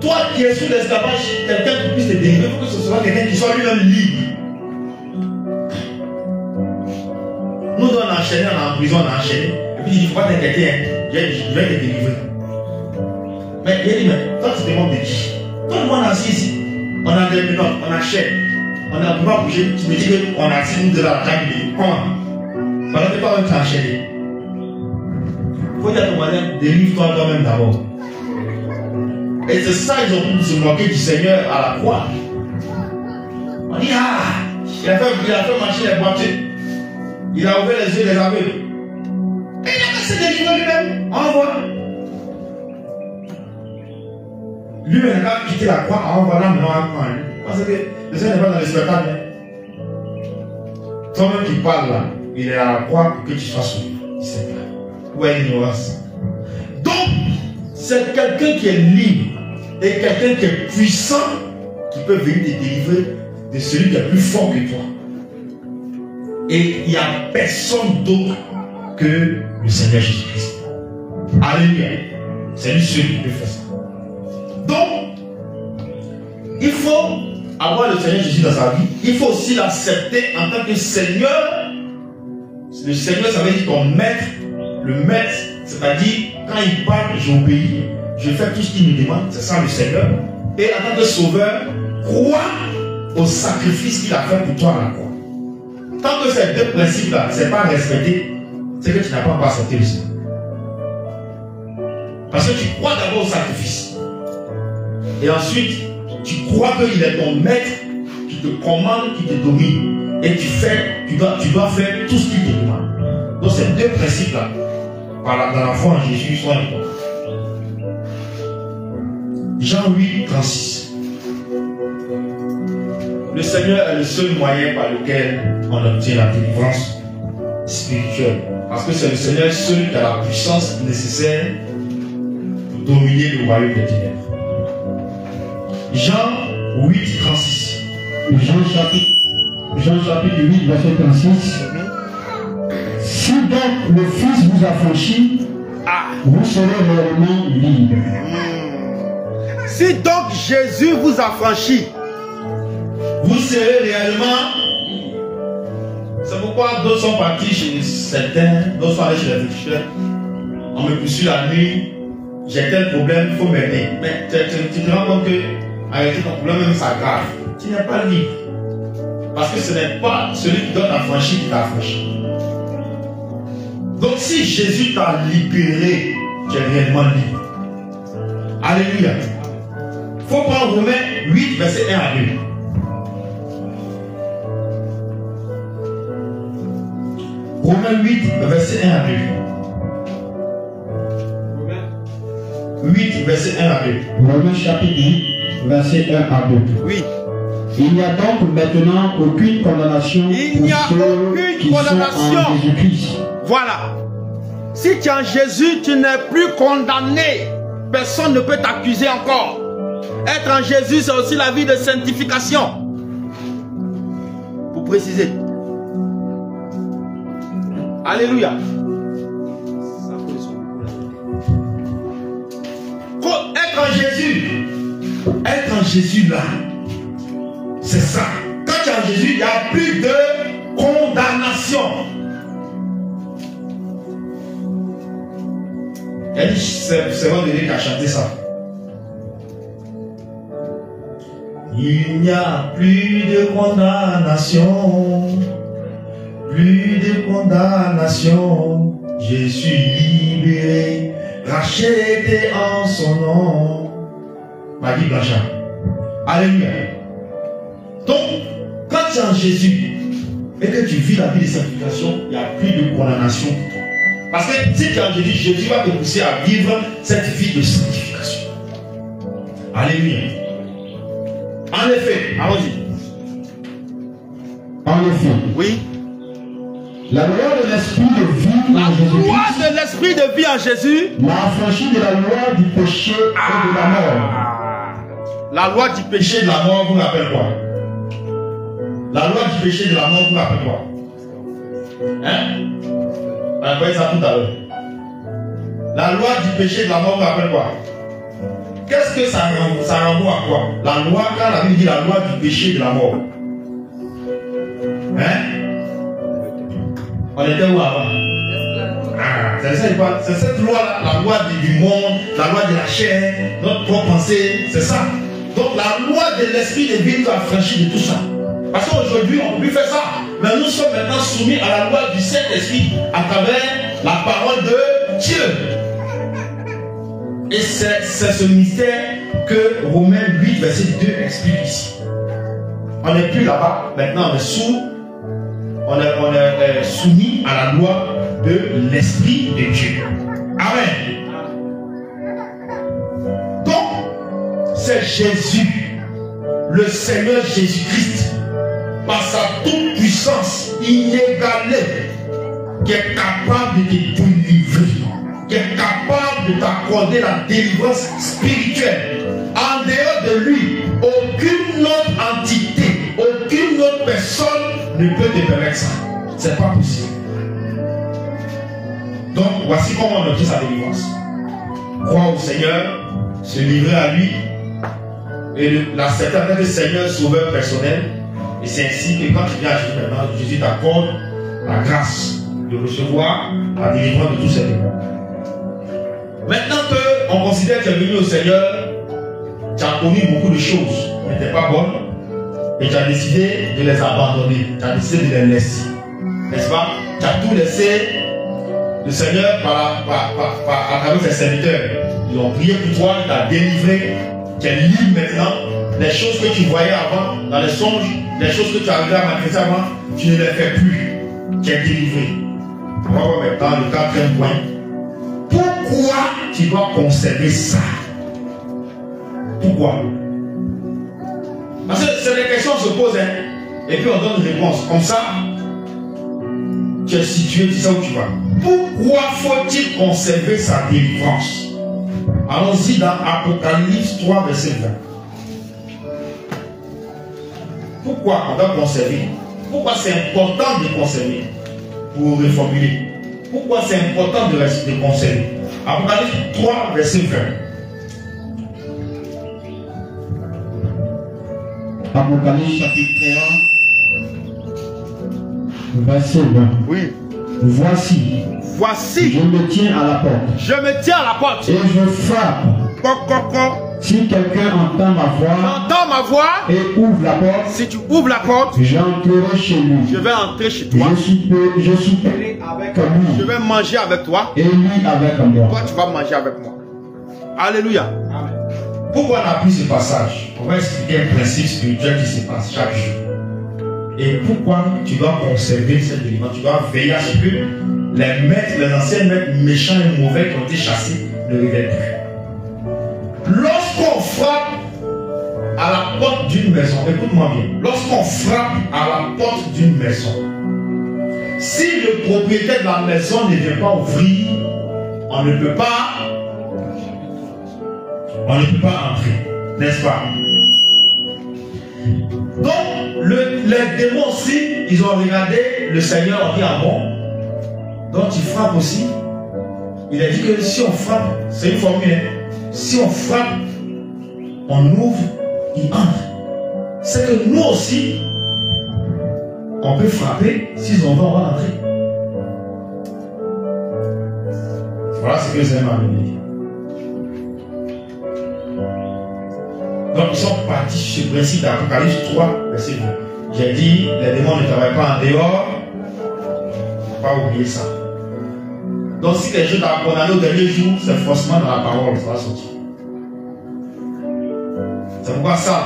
toi qui es sous l'esclavage, quelqu'un qui puisse te délivrer, il faut que ce soit quelqu'un qui soit lui-même libre. Nous on a enchaîné, on est en prison, on a enchaîné. Et puis il ne faut pas t'inquiéter, je vais te délivrer. Mais il dit, mais toi tu te demandes de qui? Tout le monde est assis ici. On a des menottes, on a chaîne. On a pouvoir bouger. Tu me dis qu'on a assis nous de la table. Comment? Pendant que toi-même tu as enchaîné. Il faut dire à ton voisin, délivre-toi toi-même d'abord. Et c'est ça, ils ont pu se moquer du Seigneur à la croix. On dit, ah, il a fait marcher les voitures. Il a ouvert les yeux des aveugles. Et il a cassé des livres lui-même. Envoie. Lui-même a quitté la croix. Envoie là, maintenant, à lui. Parce que le Seigneur n'est pas dans le spectacle. Toi-même qui parle là, il est à la croix pour que tu sois sauvé. Il sait pas. Où est l'ignorance? Donc, c'est quelqu'un qui est libre et quelqu'un qui est puissant qui peut venir te délivrer de celui qui est plus fort que toi. Et il n'y a personne d'autre que le Seigneur Jésus-Christ. Alléluia. C'est lui seul qui peut faire ça. Donc, il faut avoir le Seigneur Jésus dans sa vie. Il faut aussi l'accepter en tant que Seigneur. Le Seigneur, ça veut dire ton maître. Le maître, c'est-à-dire, quand il parle, j'obéis. Je fais tout ce qu'il me demande. C'est ça le Seigneur. Et en tant que sauveur, crois au sacrifice qu'il a fait pour toi à la croix. Tant que ces deux principes-là ne sont pas respectés, c'est que tu n'as pas encore accepté le Seigneur. Parce que tu crois d'abord au sacrifice. Et ensuite, tu crois qu'il est ton maître, qui te commande, qui te domine. Et tu dois faire tout ce qu'il te demande. Donc ces deux principes-là, dans la foi en Jésus, sont importants. Jean 8, 36. Le Seigneur est le seul moyen par lequel on obtient la délivrance spirituelle. Parce que c'est le Seigneur seul qui a la puissance nécessaire pour dominer le royaume des ténèbres. Jean 8, 36. Jean chapitre 8, verset 36. Si donc le Fils vous affranchit, vous serez réellement libre. Si donc Jésus vous affranchit, vous serez réellement. C'est pourquoi d'autres sont partis chez certains, d'autres sont allés chez les féticheurs. On me poursuit la nuit, j'ai tel problème, il faut m'aider. Mais tu te rends compte que, avec ton problème, même ça grave. Tu n'es pas libre. Parce que ce n'est pas celui qui donne affranchi qui t'a affranchi. Donc si Jésus t'a libéré, tu es réellement libre. Alléluia. Il faut prendre Romains 8, verset 1 à 2. Romains 8, verset 1 à 2. 8, verset 1 à 2. Romains chapitre 8, verset 1 à 2. oui, Il n'y a donc maintenant aucune condamnation il n'y a pour ceux aucune qui sont condamnation. en Jésus-Christ. Voilà. Si tu es en Jésus, tu n'es plus condamné. Personne ne peut t'accuser encore. Être en Jésus, c'est aussi la vie de sanctification. Pour préciser. Alléluia. Être en Jésus. Être en Jésus là. C'est ça. Quand tu es en Jésus, il n'y a plus de condamnation. Il y a dit, c'est moi qui a chanté ça. Il n'y a plus de condamnation. Plus de condamnation. Je suis libéré, racheté en son nom. Marie Blanchard. Alléluia. Donc, quand tu es en Jésus et que tu vis la vie de sanctification, il n'y a plus de condamnation pour toi. Parce que si tu es en Jésus, Jésus va te pousser à vivre cette vie de sanctification. Alléluia. En effet, allons-y. En effet, Oui. la loi de l'esprit de vie La en Jésus-Christ loi de l'esprit de vie en Jésus. m'a affranchi de la loi du péché et de la mort. La loi du péché. Péché de la mort, vous rappelez quoi? La loi du péché de la mort, vous rappelez quoi? Hein? On a parlé ça tout à l'heure. La loi du péché de la mort, vous rappelez quoi? Qu'est-ce que ça renvoie à quoi? La loi, quand la Bible dit la loi du péché de la mort. Hein? On était où avant? C'est cette loi-là, la loi du monde, la loi de la chair, notre propre pensée, c'est ça. Donc la loi de l'esprit de vie nous a franchi de tout ça. Parce qu'aujourd'hui, on peut plus faire ça. Mais nous sommes maintenant soumis à la loi du Saint-Esprit à travers la parole de Dieu. Et c'est ce mystère que Romains 8, verset 2 explique ici. On n'est plus là-bas, maintenant on est sous soumis à la loi de l'Esprit de Dieu. Amen. Donc, c'est Jésus, le Seigneur Jésus-Christ, par sa toute puissance inégalée, qui est capable de te délivrer, qui est capable de t'accorder la délivrance spirituelle. En dehors de lui, aucune autre entité, aucune autre personne ne peut te permettre ça. C'est pas possible. Donc, voici comment on obtient sa délivrance. Croire au Seigneur, se livrer à lui, et l'accepter en tant que Seigneur sauveur personnel. Et c'est ainsi que quand tu viens à Jésus maintenant, Jésus t'accorde la grâce de recevoir la délivrance de tous ces démons. Maintenant qu'on considère que tu es venu au Seigneur, tu as commis beaucoup de choses qui n'étaient pas bonnes et tu as décidé de les abandonner, tu as décidé de les laisser. N'est-ce pas? Tu as tout laissé. Le Seigneur, à travers ses serviteurs, ils ont prié pour toi, il t'a délivré, tu es libre maintenant. Les choses que tu voyais avant, dans les songes, les choses que tu arrivais à manifester avant, tu ne les fais plus. Tu es délivré. On va voir maintenant le quatrième point. Pourquoi tu dois conserver ça? Pourquoi? Parce que c'est des questions qui se posent, hein? Et puis on donne une réponse. Comme ça, tu es situé, tu sais où tu vas. Pourquoi faut-il conserver sa délivrance? Allons-y dans Apocalypse 3, verset 20. Pourquoi on doit conserver? Pourquoi c'est important de conserver? Pour reformuler. Pourquoi c'est important de conserver? Apocalypse 3, verset 20. Apocalypse chapitre 3, verset 20. Oui. Voici, je me tiens à la porte. Je me tiens à la porte. Et je frappe. Si quelqu'un entend ma voix, et ouvre la porte, si tu ouvres la porte, j'entrerai chez lui. Je vais entrer chez toi. Je souperai avec lui. Je vais manger avec toi. Et lui avec moi. Toi, tu vas manger avec moi. Alléluia. Amen. Pourquoi on a pris ce passage? On va expliquer un principe spirituel qui se passe chaque jour. Et pourquoi tu dois conserver cette délivrance? Tu dois veiller à ce que les anciens maîtres méchants et mauvais qui ont été chassés ne reviennent plus. Lorsqu'on frappe à la porte d'une maison, écoute-moi bien, lorsqu'on frappe à la porte d'une maison, si le propriétaire de la maison ne vient pas ouvrir, on ne peut pas entrer, n'est-ce pas? Donc, les démons aussi, ils ont regardé le Seigneur, qui est bon. Donc, il frappe aussi. Il a dit que si on frappe, c'est une formule, hein? Si on frappe, on ouvre, il entre. C'est que nous aussi, on peut frapper, s'ils ont on va entrer. Voilà ce que c'est ma Bible. Donc ils sont partis sur ce principe d'Apocalypse 3, verset 20. J'ai dit, les démons ne travaillent pas en dehors. Il ne faut pas oublier ça. Donc si quelque chose t'a condamné au dernier jour, c'est forcément dans la parole, ça va sortir. C'est pourquoi ça,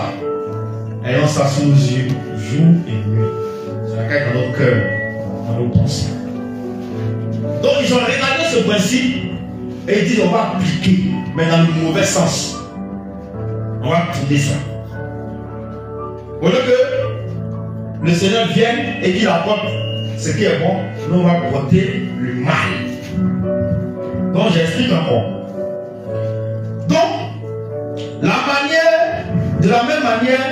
ayons ça sous nos yeux, jour et nuit. C'est la caille dans notre cœur, dans nos pensées. Donc ils ont regardé ce principe et ils disent on va appliquer, mais dans le mauvais sens. On va tourner ça. Au lieu que le Seigneur vienne et qu'il apporte ce qui est bon, nous on va porter le mal. Donc j'explique encore. Donc, de la même manière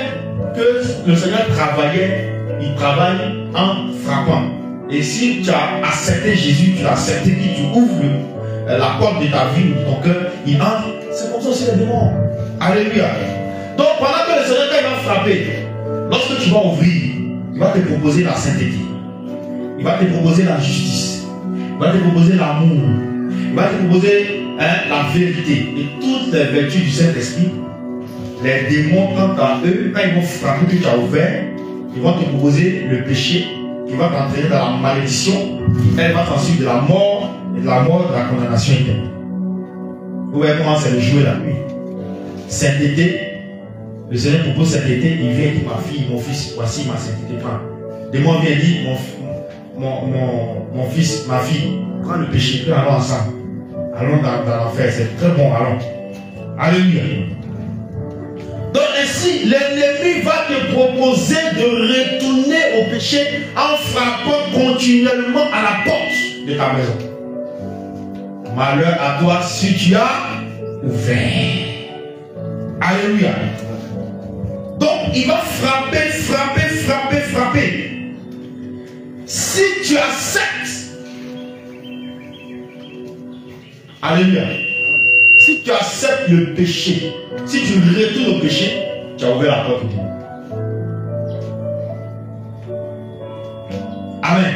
que le Seigneur travaillait, il travaille en frappant. Et si tu as accepté Jésus, tu as accepté qu'il tu ouvres la porte de ta vie ou de ton cœur, il entre. C'est comme ça aussi les démons. Alléluia. Donc pendant que le Seigneur va frapper, lorsque tu vas ouvrir, il va te proposer la sainteté. Il va te proposer la justice. Il va te proposer l'amour. Il va te proposer la vérité. Et toutes les vertus du Saint-Esprit, les démons, quant à eux, quand ils vont frapper que tu as ouvert, ils vont te proposer le péché. Il va t'entraîner dans la malédiction. Elle va t'ensuite de la mort et de la condamnation éternelle. Vous voyez comment c'est le jour et la nuit. Sainteté, le Seigneur propose sainteté, il vient et dit ma fille, mon fils, voici ma sainteté. Le démon vient et dit mon fils, ma fille, prends le péché, puis allons ensemble. Allons dans l'enfer, c'est très bon, allons. Alléluia. Donc ainsi, l'ennemi va te proposer de retourner au péché en frappant continuellement à la porte de ta maison. Malheur à toi si tu as ouvert. Alléluia. Donc il va frapper, frapper, frapper, frapper. Si tu acceptes, alléluia, si tu acceptes le péché, si tu retournes au péché, tu as ouvert la porte. Amen.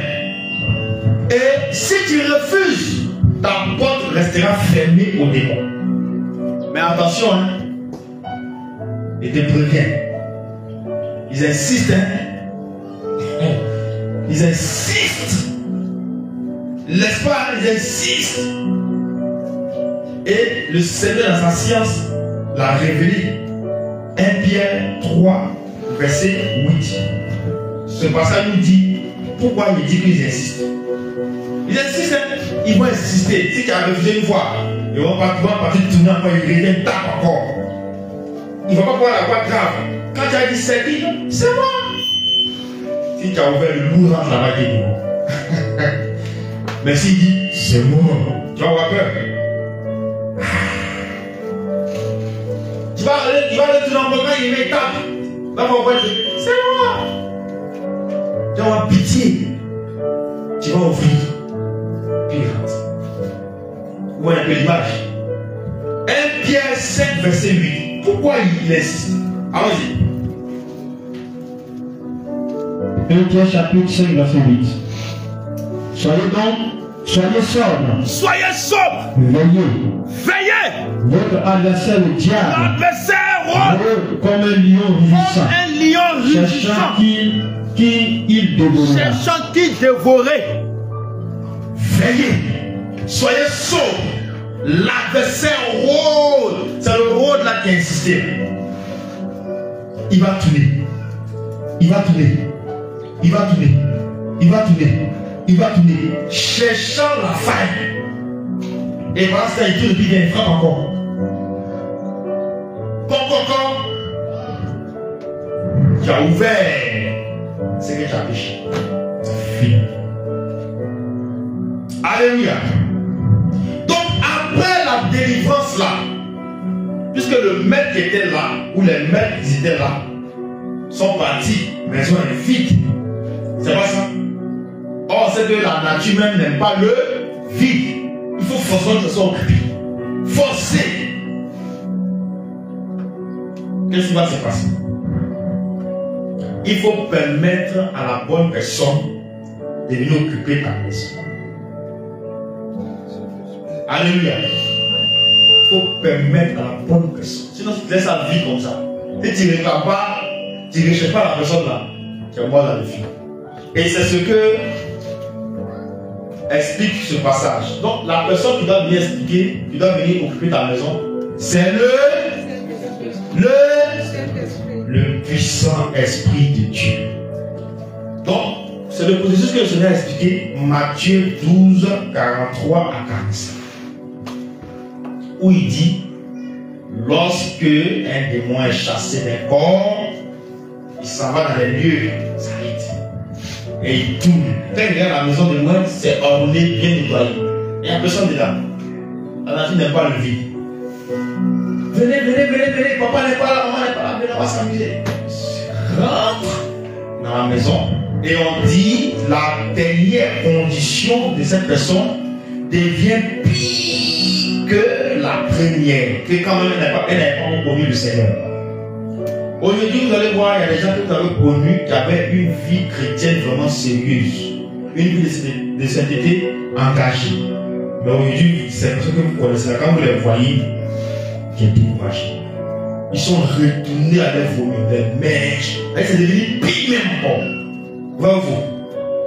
Et si tu refuses, ta porte restera fermée au démon. Mais attention, hein, et te préviens. Ils insistent, hein. Ils insistent. N'est-ce pas? Ils insistent. Et le Seigneur, dans sa science, l'a révélé. 1 Pierre 3, verset 8. Ce passage nous dit pourquoi il dit qu'ils insistent. Ils insistent, hein? Ils vont insister. Si tu as refusé une fois, ils vont partir tourner encore, ils reviennent, tape encore. Il ne va pas pouvoir la voix grave. Quand tu as dit c'est qui? C'est moi. Si tu as ouvert le loup, rentre là-bas, il est bon. Mais s'il dit c'est moi, tu vas avoir peur. Tu vas aller tourner en programme, il met tape. Là, on va dire c'est moi. Tu vas avoir pitié. Tu vas ouvrir. Puis il rentre. Ou un peu l'image. 1 Pierre 5, verset 8. Pourquoi il insiste? Allons-y. 1 Pierre chapitre 5, verset 8. Soyez sobres. Soyez sobres. Veillez. Veillez. Votre adversaire le diable. L'adversaire rôde comme un lion rugissant. Un lion rugissant. Cherchant qui dévorerait. Cherchant qui dévorerait. Veillez. Soyez sobres. L'adversaire rôde. C'est le rôde là qui a insisté. Il va tourner. Il va tourner. Il va tourner. Il va tourner. Il va tourner. Cherchant la faille. Et voilà, ça il tourne et puis il frappe encore. Quand tu as ouvert, c'est que tu as péché. C'est fini. Alléluia. Donc après la délivrance là, puisque le maître qui était là, ou les maîtres qui étaient là, sont partis, mais ils sont vide. C'est pas ça. Or, c'est que la nature même n'aime pas le vide. Il faut forcément que ce soit occupé. Forcer. Qu'est-ce qui va se passer? Il faut permettre à la bonne personne de venir occuper ta maison. Alléluia. Il faut permettre à la bonne personne. Sinon, tu laisses la vie comme ça. Et tu ne réclames pas, tu ne recherches pas la personne là. Tu es mort dans le film. Et c'est ce que explique ce passage. Donc, la personne qui doit venir expliquer, qui doit venir occuper ta maison, c'est le puissant esprit de Dieu. Donc, c'est le processus que le Seigneur a expliqué, Matthieu 12, 43 à 45. Où il dit, lorsque un démon est chassé d'un corps, il s'en va dans les lieux, ça arrête. Et il tourne. Quand il regarde la maison de loin, c'est orné, bien nettoyé. Il n'y a personne dedans. La nature n'aime pas le vide. Venez, papa n'est pas là, maman n'est pas là, venez, on va s'amuser. Rentre dans la maison et on dit la dernière condition de cette personne devient pire que la première. Que quand même elle n'a pas connu le Seigneur. Aujourd'hui, vous allez voir, il y a des gens que vous avez connus qui avaient une vie chrétienne vraiment sérieuse, une vie de sainteté engagée. Mais aujourd'hui, c'est ce que vous connaissez. Quand vous les voyez, qui est découragé. Ils sont retournés à leur vomi, des mèches. C'est devenu pire même encore. Voyez-vous,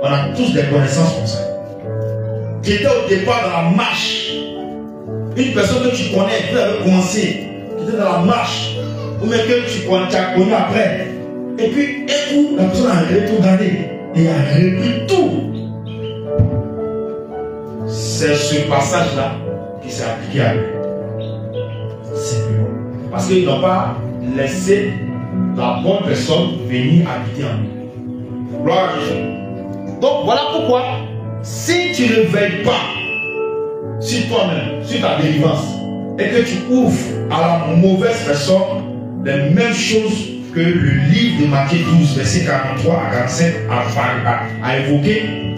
on a tous des connaissances comme ça. Qui étaient au départ dans la marche. Une personne que tu connais, vous avez commencé, qui était dans la marche. Ou même que tu as connu après. Et puis, un coup, la personne a regardé et a repris tout. c'est ce passage-là qui s'est appliqué à eux. Simplement. Parce qu'ils n'ont pas laissé la bonne personne venir habiter en eux. Gloire à Jésus. Donc voilà pourquoi, si tu ne veilles pas sur toi-même, sur ta délivrance, et que tu ouvres à la mauvaise personne les mêmes choses que le livre de Matthieu 12, verset 43 à 45 a évoqué,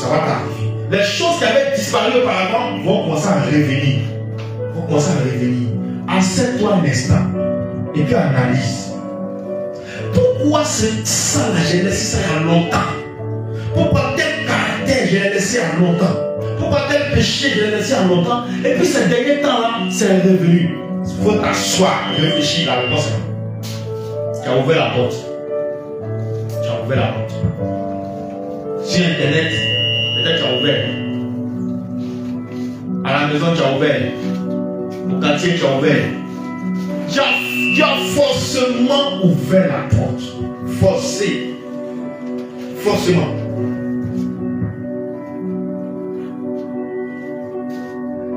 ça va t'arriver. Les choses qui avaient disparu auparavant vont commencer à revenir. Assieds-toi un instant et puis analyse. Pourquoi ça là, j'ai laissé ça il y a longtemps? Pourquoi tel caractère j'ai laissé il y a longtemps? Pourquoi tel péché j'ai laissé il y a longtemps? Et puis ces derniers temps-là, c'est revenu. Il faut t'asseoir et réfléchir la réponse. Tu as ouvert la porte. Sur Internet, peut-être tu as ouvert. À la maison, tu as ouvert. Au quartier, tu as ouvert. Tu as forcément ouvert la porte. Forcément.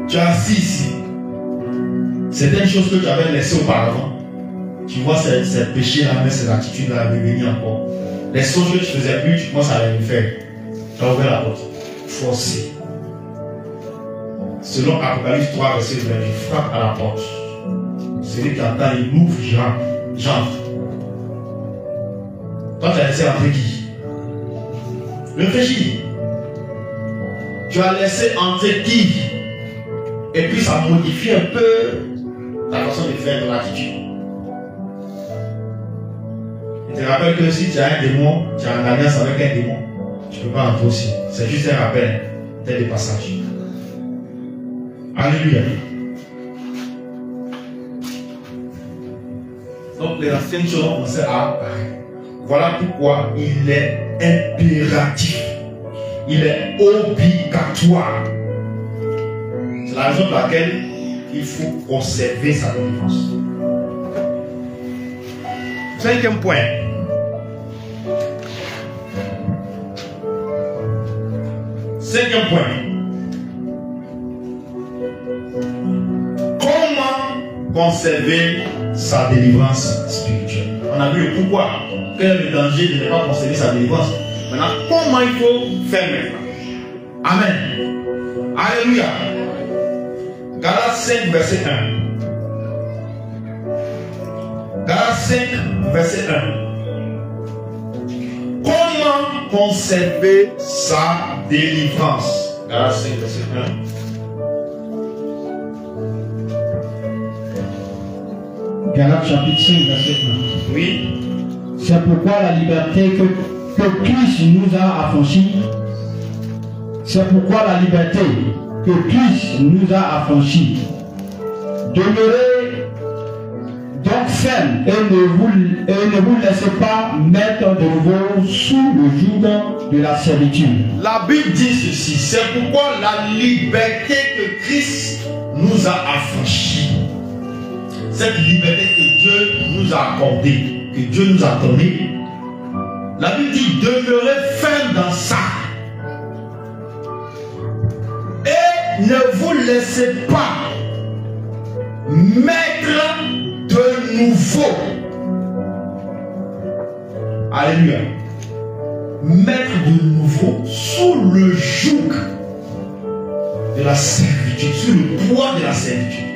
Tu as assis ici. Certaines choses que tu avais laissées auparavant. Tu vois ces péchés-là, mais ces attitudes-là revenir encore. Les choses que tu ne faisais plus, tu commences à les faire. Tu as ouvert la porte. Forcé. Selon Apocalypse 3, verset 20, il frappe à la porte. Celui qui entend, il ouvre, j'entre. Toi, tu as laissé entrer qui? Réfléchis. Tu as laissé entrer qui? Et puis ça modifie un peu ta façon de faire ton attitude. Je te rappelle que si tu as un démon, tu as une alliance avec un démon, tu ne peux pas entrer aussi. C'est juste un rappel, tel des passages. Alléluia. Donc les anciennes choses ont commencé à apparaître. Voilà pourquoi il est impératif, il est obligatoire. C'est la raison pour laquelle il faut conserver sa délivrance. Cinquième point. Comment conserver sa délivrance spirituelle? On a vu le pourquoi. Quel est le danger de ne pas conserver sa délivrance? Maintenant, comment il faut faire maintenant? Amen. Alléluia. Galates 5, verset 1. Galates 5, verset 1. Comment conserver sa délivrance? Galates 5, verset 1. Galates chapitre 5, verset 1. Oui. C'est pourquoi la liberté que Christ nous a affranchis. C'est pourquoi la liberté que Christ nous a affranchis. Demeurez donc ferme et ne vous laissez pas mettre de nouveau sous le joug de la servitude. La Bible dit ceci, c'est pourquoi la liberté que Christ nous a affranchis, cette liberté que Dieu nous a accordée, que Dieu nous a donnée, la Bible dit demeurez ferme dans ça. Et ne vous laissez pas mettre de nouveau. Alléluia. Mettre de nouveau sous le joug de la servitude, sous le poids de la servitude,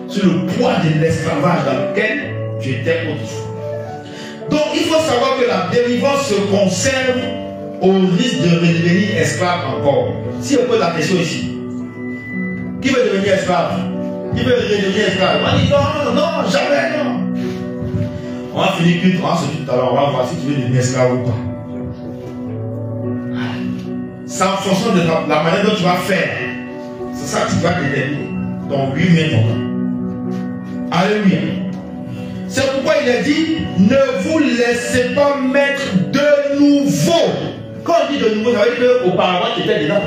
sous le poids de l'esclavage dans lequel tu étais autrefois. Donc il faut savoir que la délivrance se conserve au risque de redevenir esclave encore. Si on pose la question ici, qui veut devenir esclave? Qui veut redevenir esclave? On dit non, jamais, non. On va finir on va se dire tout à l'heure, on va voir si tu veux devenir esclave ou pas. C'est en fonction de la manière dont tu vas faire. C'est ça qui va déterminer ton oui mais ton non. Alléluia. C'est pourquoi il a dit, ne vous laissez pas mettre de nouveau. Quand on dit de nouveau, ça veut dire qu'auparavant tu étais dedans.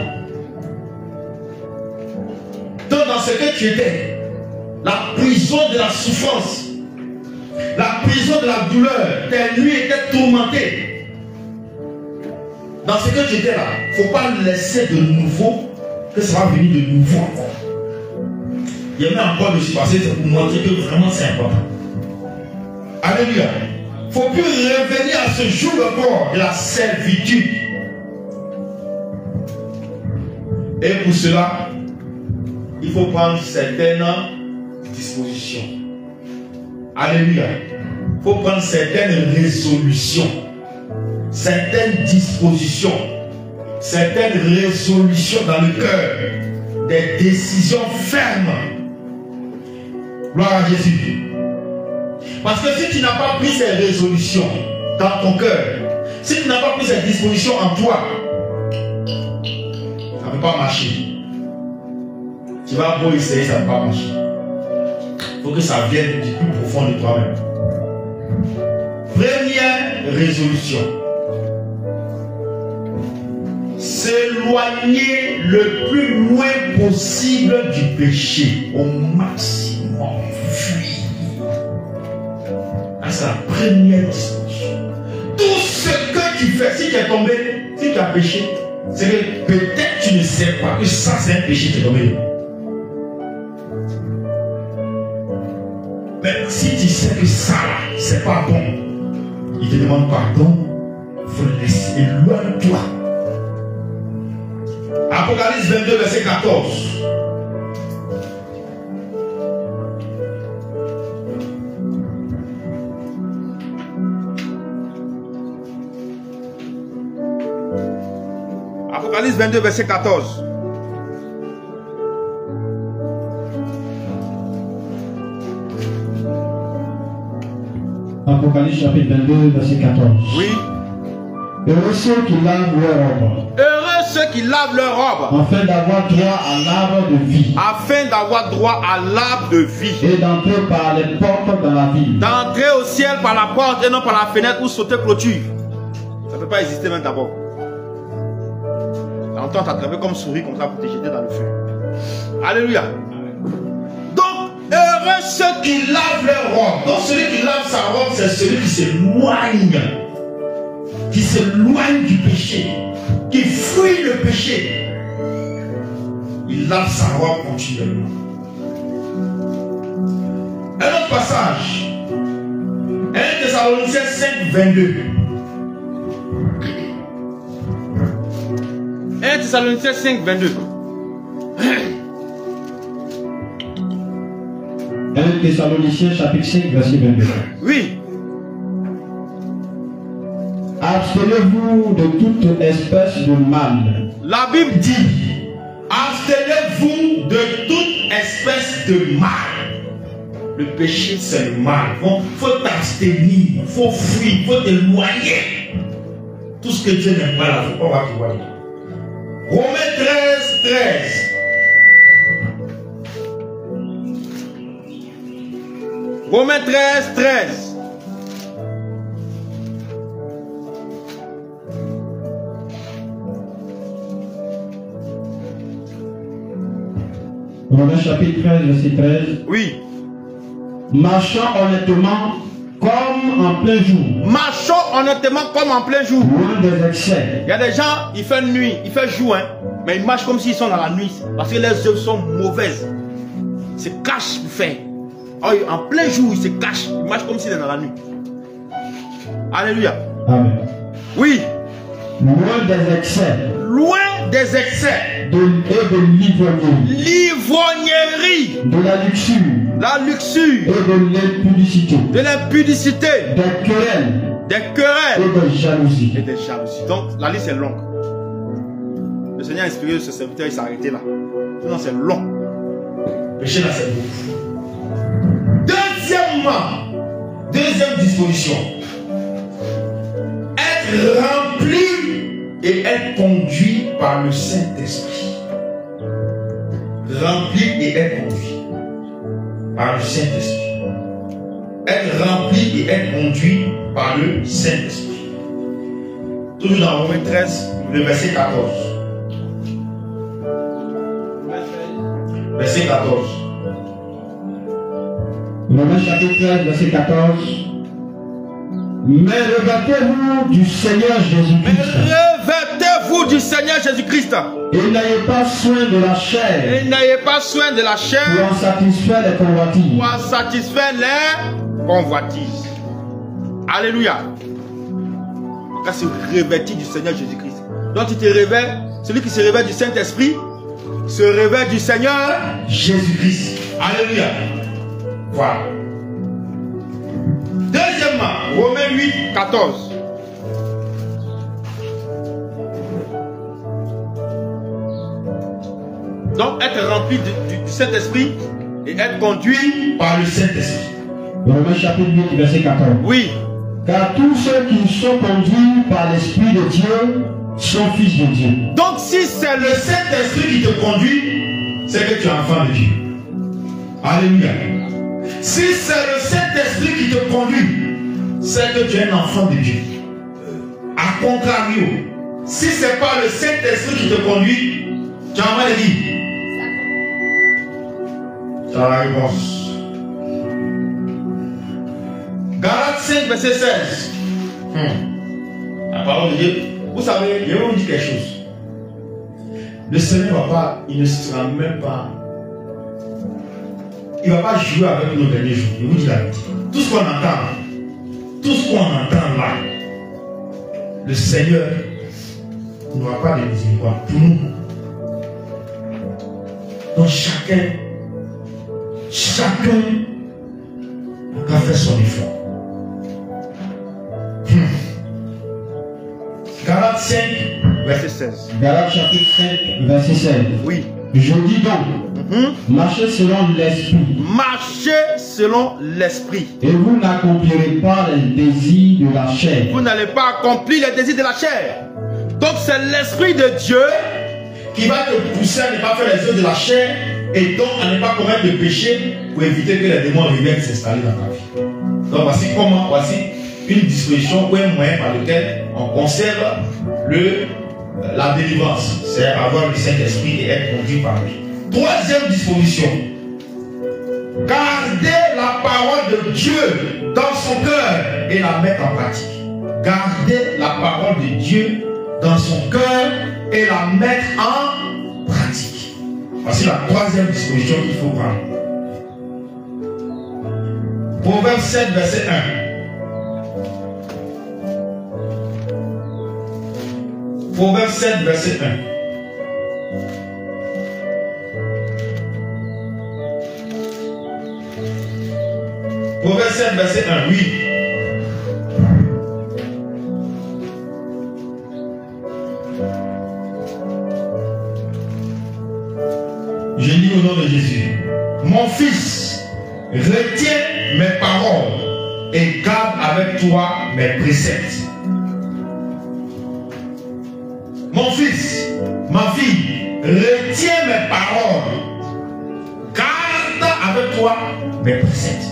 Donc dans ce que tu étais, la prison de la souffrance, la prison de la douleur, tes nuits étaient tourmentées. Dans ce que tu étais là, il ne faut pas laisser de nouveau que ça va venir de nouveau encore. Il y a même encore de se passer, c'est pour montrer que vraiment c'est important. Alléluia. Il ne faut plus revenir à ce jour encore de la servitude. Et pour cela, il faut prendre certaines dispositions. Alléluia. Il faut prendre certaines résolutions, certaines dispositions, certaines résolutions dans le cœur, des décisions fermes. Gloire à Jésus. Parce que si tu n'as pas pris ces résolutions dans ton cœur, si tu n'as pas pris ces dispositions en toi, ça ne peut pas marcher. Tu vas beau essayer, ça ne va pas marcher. Il faut que ça vienne du plus profond de toi-même. Première résolution. S'éloigner le plus loin possible du péché, au maximum. Fuir. C'est la première disposition. Tout ce que tu fais, si tu es tombé, si tu as péché, c'est que peut-être tu ne sais pas que ça c'est un péché qui est tombé. Mais si tu sais que ça, c'est pas bon, il te demande pardon, il faut le laisser, éloigne-toi. Apocalypse 22, verset 14. Apocalypse 22, verset 14. Apocalypse chapitre 22, verset 14. Oui. Heureux ceux qui lavent leur robe, Heureux ceux qui lavent leur robe, afin d'avoir droit à l'arbre de vie, afin d'avoir droit à l'arbre de vie, et d'entrer par les portes dans la ville. d'entrer au ciel par la porte et non par la fenêtre ou sauter clôture. Ça ne peut pas exister même d'abord. L'entend t'attraper comme souris comme ça pour te jeter dans le feu. Alléluia. Donc, heureux ceux qui lavent leur robe. Donc celui qui lave sa robe, c'est celui qui s'éloigne du péché, qui fuit le péché. Il lave sa robe continuellement. Un autre passage, 1 Thessaloniciens 5, 22. 1 Thessaloniciens 5, 22. 1 Thessaloniciens chapitre 5, verset 22. Oui. Abstenez-vous de toute espèce de mal. La Bible dit, Abstenez-vous de toute espèce de mal. Le péché, c'est le mal. Il faut t'abstenir, il faut fuir, il faut t'éloigner. Tout ce que Dieu n'aime pas, là, on va t'éloigner. Romains 13, 13. Romains 13, 13. Romains chapitre 13, verset 13. Oui. Marchant honnêtement comme en plein jour. Marchons honnêtement comme en plein jour. Loin des excès. Il y a des gens, il fait nuit, il fait jour, hein, mais ils marchent comme s'ils sont dans la nuit. Parce que leurs œuvres sont mauvaises. Ils se cachent pour faire. Oh, en plein jour, ils se cachent. Ils marchent comme s'ils étaient dans la nuit. Alléluia. Amen. Oui. Loin des excès. Loin des excès. Et de l'ivrognerie. L'ivrognerie. De la luxure. La luxure. Et de l'impudicité. De l'impudicité. Des querelles. Des querelles. Et des jalousies. Et des jalousies. Donc, la liste est longue. Le Seigneur a inspiré ce serviteur, il s'est arrêté là. Sinon, c'est long. Péché là, c'est beaucoup. Deuxièmement, deuxième disposition. Être rempli et être conduit par le Saint-Esprit. Rempli et être conduit par le Saint-Esprit. Être rempli et être conduit par le Saint-Esprit. Toujours dans Romains 13, le verset 14. Verset 14. Romains chapitre 13, verset 14. Mais revêtez-vous du Seigneur Jésus-Christ. Servez-vous du Seigneur Jésus-Christ. Et n'ayez pas soin de la chair. Et n'ayez pas soin de la chair. Pour en satisfaire les convoitises. Pour en satisfaire les convoitises. Alléluia. Car c'est revêtu du Seigneur Jésus-Christ. Donc tu te réveilles. Celui qui se réveille du Saint-Esprit se réveille du Seigneur Jésus-Christ. Alléluia. Voilà. Deuxièmement, Romains 8, 14. Donc être rempli du Saint-Esprit et être conduit par le Saint-Esprit. Romains chapitre 8, verset 14. Oui. Car tous ceux qui sont conduits par l'Esprit de Dieu sont fils de Dieu. Donc si c'est Le Saint-Esprit qui te conduit, c'est que tu es enfant de Dieu. Alléluia. Si c'est le Saint-Esprit qui te conduit, c'est que tu es un enfant de Dieu. A contrario, si ce n'est pas le Saint-Esprit qui te conduit, tu as mal dit. Tu as la réponse. Galates 5, verset 16. La parole de Dieu. Vous savez, je vais vous dire quelque chose. Le Seigneur va pas, il ne sera même pas. Il ne va pas jouer avec nos derniers jours. Je vous dis la vérité. Tout ce qu'on entend là, le Seigneur n'aura pas de miséricorde pour nous. Donc chacun va faire son effort. Galates 5, verset 16. Galates chapitre 5, verset 16. Oui. Je dis donc, marchez selon l'Esprit. Marchez selon l'Esprit. Et vous n'accomplirez pas les désirs de la chair. Vous n'allez pas accomplir les désirs de la chair. Donc c'est l'Esprit de Dieu qui va te pousser à ne pas faire les œuvres de la chair et donc à ne pas commettre de péché pour éviter que les démons viennent s'installer dans ta vie. Donc voici une disposition ou un moyen par lequel on conserve la délivrance. C'est avoir le Saint-Esprit et être conduit par lui. Troisième disposition. Garder la parole de Dieu dans son cœur et la mettre en pratique. Garder la parole de Dieu dans son cœur et la mettre en pratique. Voici la troisième disposition qu'il faut prendre. Proverbe 7, verset 1. Proverbe 7, verset 1. Proverbe 7, verset 1, oui. Je lis au nom de Jésus. Mon fils, retiens mes paroles et garde avec toi mes préceptes. Mon fils, ma fille, retiens mes paroles. Garde avec toi mes préceptes.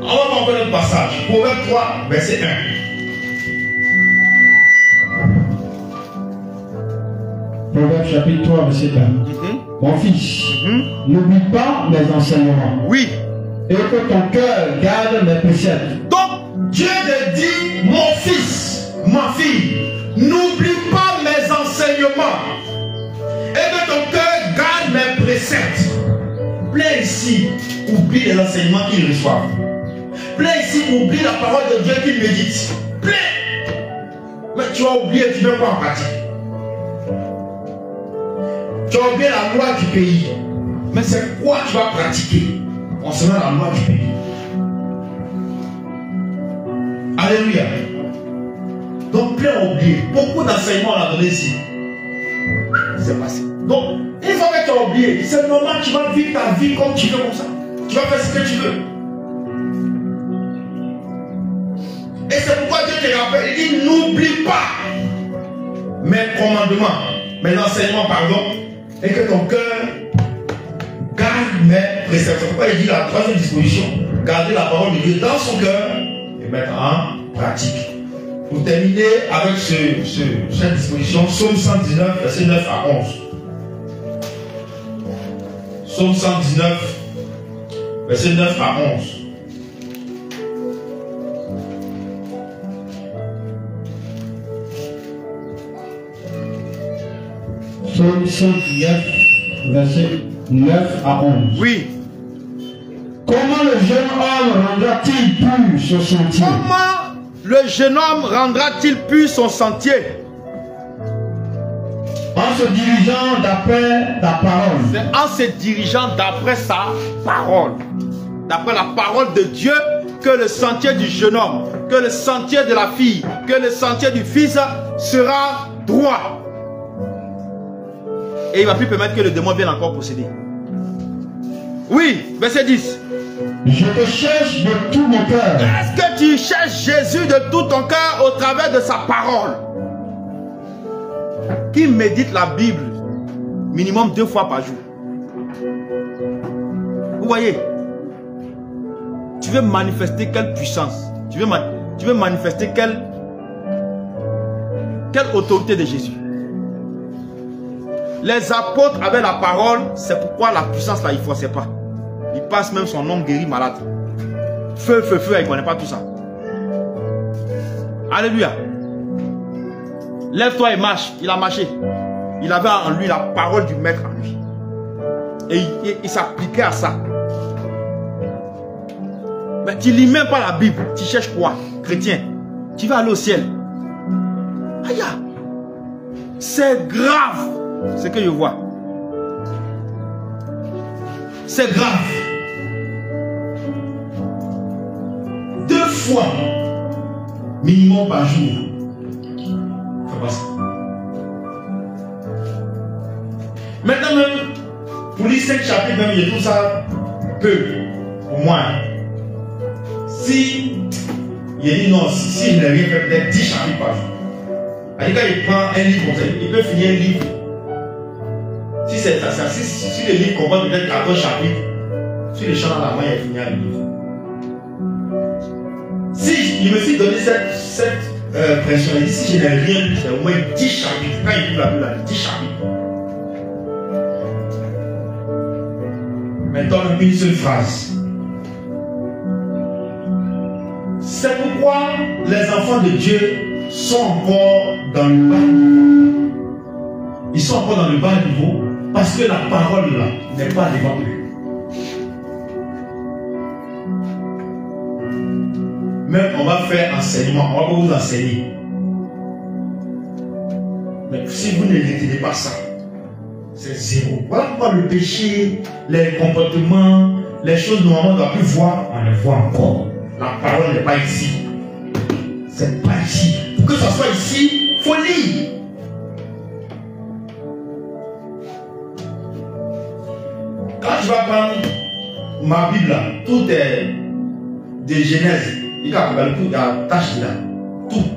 On va voir le passage. Proverbe 3, verset 1. Proverbe chapitre 3, verset 1. Mon fils, n'oublie pas mes enseignements. Oui. Et que ton cœur garde mes préceptes. Donc, Dieu te dit, mon fils, ma fille, n'oublie pas mes enseignements. Et que ton cœur garde mes préceptes. Plein ici, oublie les enseignements qu'ils reçoivent. Plein ici, oublie la parole de Dieu qu'ils méditent. Plein. Mais tu as oublié, tu ne veux pas en pratique. Tu as oublié la loi du pays. Mais c'est quoi tu vas pratiquer concernant la loi du pays? Alléluia. Donc, plein oublié. Beaucoup d'enseignements on a donné ici. C'est passé. Donc, une fois que tu as oublié, c'est normal, tu vas vivre ta vie comme tu veux, comme ça. Tu vas faire ce que tu veux. Et c'est pourquoi Dieu te rappelle, il dit, n'oublie pas mes commandements, mes enseignements, pardon, et que ton cœur garde mes préceptes. C'est pourquoi il dit la troisième disposition, garder la parole de Dieu dans son cœur et mettre en pratique. Pour terminer avec cette disposition, Psaume 119, verset 9 à 11. Psaume 119, verset 9 à 11. Psaume 109, versets 9 à 11. Oui. Comment le jeune homme rendra-t-il pur son sentier? Comment le jeune homme rendra-t-il pur son sentier? En se dirigeant d'après ta parole. C'est en se dirigeant d'après sa parole. D'après la parole de Dieu, que le sentier du jeune homme, que le sentier de la fille, que le sentier du fils sera droit. Et il ne va plus permettre que le démon vienne encore posséder. Oui, verset 10. Je te cherche de tout mon cœur. Est-ce que tu cherches Jésus de tout ton cœur au travers de sa parole? Qui médite la Bible minimum 2 fois par jour? Vous voyez? Tu veux manifester quelle puissance? Tu veux manifester quelle autorité de Jésus? Les apôtres avaient la parole, c'est pourquoi la puissance là, il ne forçait pas. Il passe même son nom guéri malade. Feu, feu, feu, il ne connaît pas tout ça. Alléluia. Lève-toi et marche. Il a marché. Il avait en lui la parole du maître en lui. Et il s'appliquait à ça. Mais tu ne lis même pas la Bible. Tu cherches quoi? Chrétien. Tu vas aller au ciel. Aïe. C'est grave ce que je vois. C'est grave. 2 fois minimum par jour. Fais pas ça. Maintenant même, pour lire 5 chapitres, même, je trouve ça peu. Pour moi. Si il dit non, si je n'ai rien fait, peut-être 10 chapitres par jour. Quand il prend un livre, il peut finir un livre. Si c'est ça, si le livre comporte peut-être 14 chapitres, si le chant dans la main, il finit un livre. Si il me suis donné cette pression, il dit si je n'ai rien lu, c'est au moins 10 chapitres. Quand il dit la Bible, 10 chapitres. Maintenant, une seule phrase. C'est pourquoi les enfants de Dieu sont encore dans le bas niveau. Ils sont encore dans le bas niveau parce que la parole là n'est pas devant eux. Même on va faire enseignement, on va pas vous enseigner. Mais si vous ne retenez pas ça, c'est zéro. Voilà pourquoi le péché, les comportements, les choses normalement on ne doit plus voir, on les voit encore. La parole n'est pas ici. C'est pas ici. Pour que ça soit ici, il faut lire. Quand je vais prendre ma Bible là, tout est de Genèse. Il y a tout, il y a tâche là. Tout.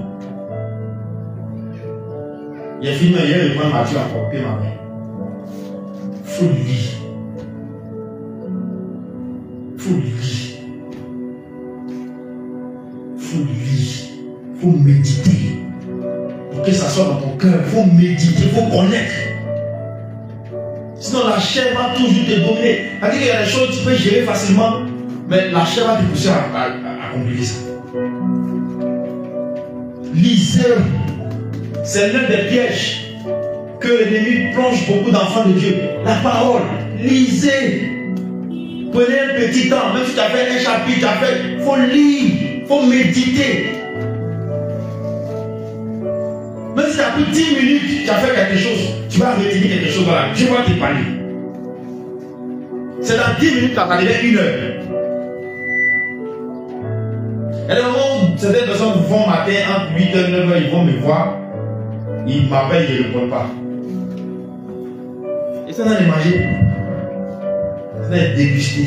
Il y a fini, il y a le point Matthieu encore, puis ma main. Il faut lire. Il faut lire. Il faut lire, il faut méditer. Pour que ça soit dans ton cœur, il faut méditer, il faut connaître. Sinon la chair va toujours te dominer. C'est-à-dire qu'il y a des choses que tu peux gérer facilement, mais la chair va te pousser à compliquer ça. Lisez. C'est l'un des pièges que l'ennemi plonge beaucoup d'enfants de Dieu. La parole. Lisez. Prenez un petit temps, même si tu as fait un chapitre, il faut lire. Il faut méditer. Même si tu as pris 10 minutes, tu as fait quelque chose, tu vas retenir quelque chose dans la vie. Dieu va te parler. C'est dans 10 minutes, tu as arrivé 1 heure. Il y a des moments où certaines personnes vont matin entre 8h et 9h, ils vont me voir, ils m'appellent, je ne réponds pas. Et ça, on a mangé. Ça a dégusté.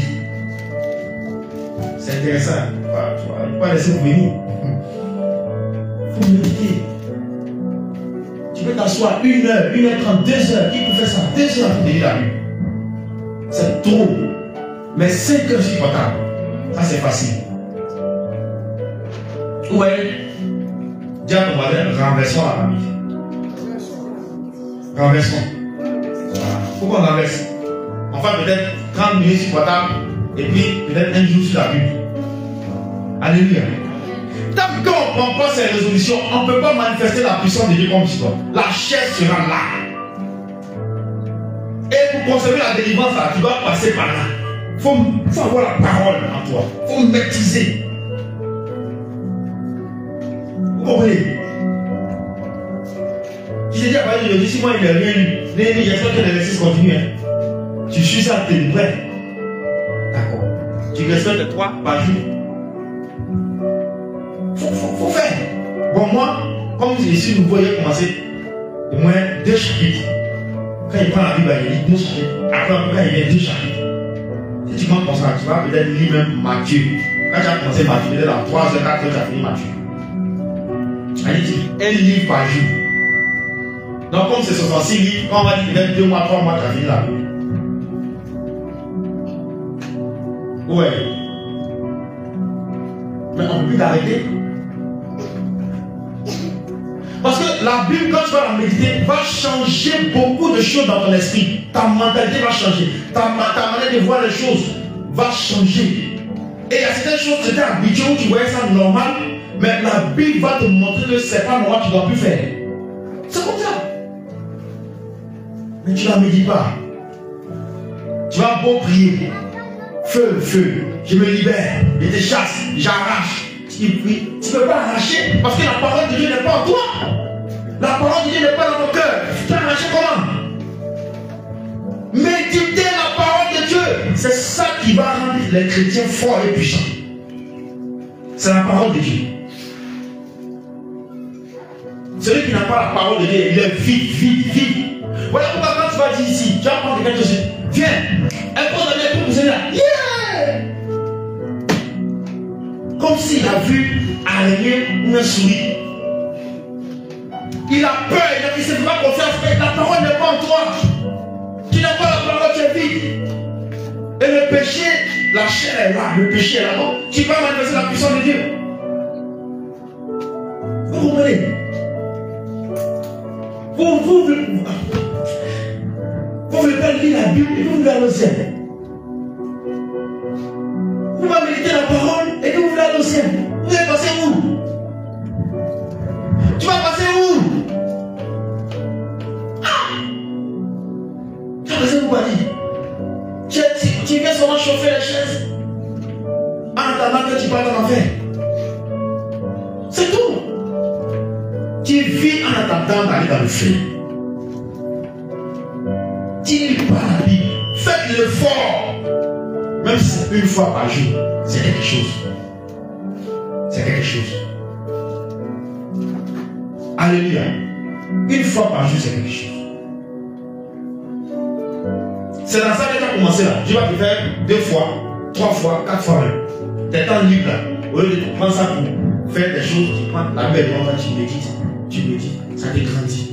C'est intéressant. Il ne faut pas laisser venir. Il faut méditer. Tu peux t'asseoir 1h, 1h30, 2h. Qui peut faire ça? 2 heures pour lire la Bible. C'est trop. Mais 5 heures supportable. Ça, c'est facile. Vous voyez? Dis à ton voisin, renversons la Bible. Renversons. Voilà. Pourquoi on renverse? On fait peut-être 30 minutes supportables et puis peut-être un jour sur la Bible. Alléluia. Tant qu'on ne prend pas ces résolutions, on ne peut pas manifester la puissance de Dieu comme histoire. La chair sera là. Et pour conserver la délivrance, là, tu dois passer par là. Il faut avoir la parole en toi. Il faut maîtriser. Vous comprenez? Je t'ai dit, par exemple, si moi il n'a rien lu, j'espère que l'exercice continue. Hein. Tu suis ça, tu es prêt. D'accord. Tu respectes 3 par jour. Faut faire. Bon, moi, comme ici, vous voyez commencer au moins 2 chapitres. Quand il prend la Bible, il lit 2 chapitres. Après, quand il vient 2 chapitres. Si tu commences comme ça, tu vas peut-être lire même Matthieu. Quand tu as commencé Matthieu, peut-être dans 3 heures, 4 heures, tu as fini Matthieu. Tu lis un livre par jour. Donc, comme c'est 66 livres, quand on va dire peut-être 2 mois, 3 mois, tu as fini la Bible. Ouais. Mais on ne peut plus t'arrêter. Parce que la Bible, quand tu vas la méditer, va changer beaucoup de choses dans ton esprit. Ta mentalité va changer. Ta manière de voir les choses va changer. Et il y a certaines choses que tu étais habitué où tu voyais ça normal, mais la Bible va te montrer que ce n'est pas normal, tu ne dois plus faire. C'est comme ça. Mais tu ne la médites pas. Tu vas beau prier. Feu, feu, je me libère, je te chasse, j'arrache. Tu ne peux pas arracher parce que la parole de Dieu n'est pas en toi. La parole de Dieu n'est pas dans ton cœur. Tu peux arracher comment? Méditer la parole de Dieu. C'est ça qui va rendre les chrétiens forts et puissants. C'est la parole de Dieu. Celui qui n'a pas la parole de Dieu, il est vide, vide, vide. Voilà pourquoi quand tu vas dire ici, tu vas prendre quelqu'un de suite. Viens, impose la main pour vous aider. Yeah! Comme s'il a vu araignée ou un souris. Il a peur, il ne se fait pas confiance, mais la parole n'est pas en toi. Tu n'as pas la parole, tu es vide. Et le péché, la chair est là, le péché est là-bas. Tu vas manifester la puissance de Dieu. Vous comprenez? Vous voulez pas lire la Bible et vous voulez aller au ciel. Vous va méditer la parole et vous voulez aller au ciel. Vous allez passer où? Tu vas passer où? Ah! Tu vas passer où, Badi? Tu viens seulement chauffer les chaises en attendant que tu parles en enfer. C'est tout. Tu vis en attendant d'aller dans le feu. Tu lis pas la Bible. Faites l'effort. Même si c'est une fois par jour, c'est quelque chose. C'est quelque chose. Alléluia. Une fois par jour, c'est quelque chose. C'est dans ça que tu as commencé là. Dieu va te faire 2 fois, 3 fois, 4 fois même. Tu es temps libre là. Au lieu de prendre ça pour faire des choses, tu prends la belle devant toi, tu médites, ça te grandit.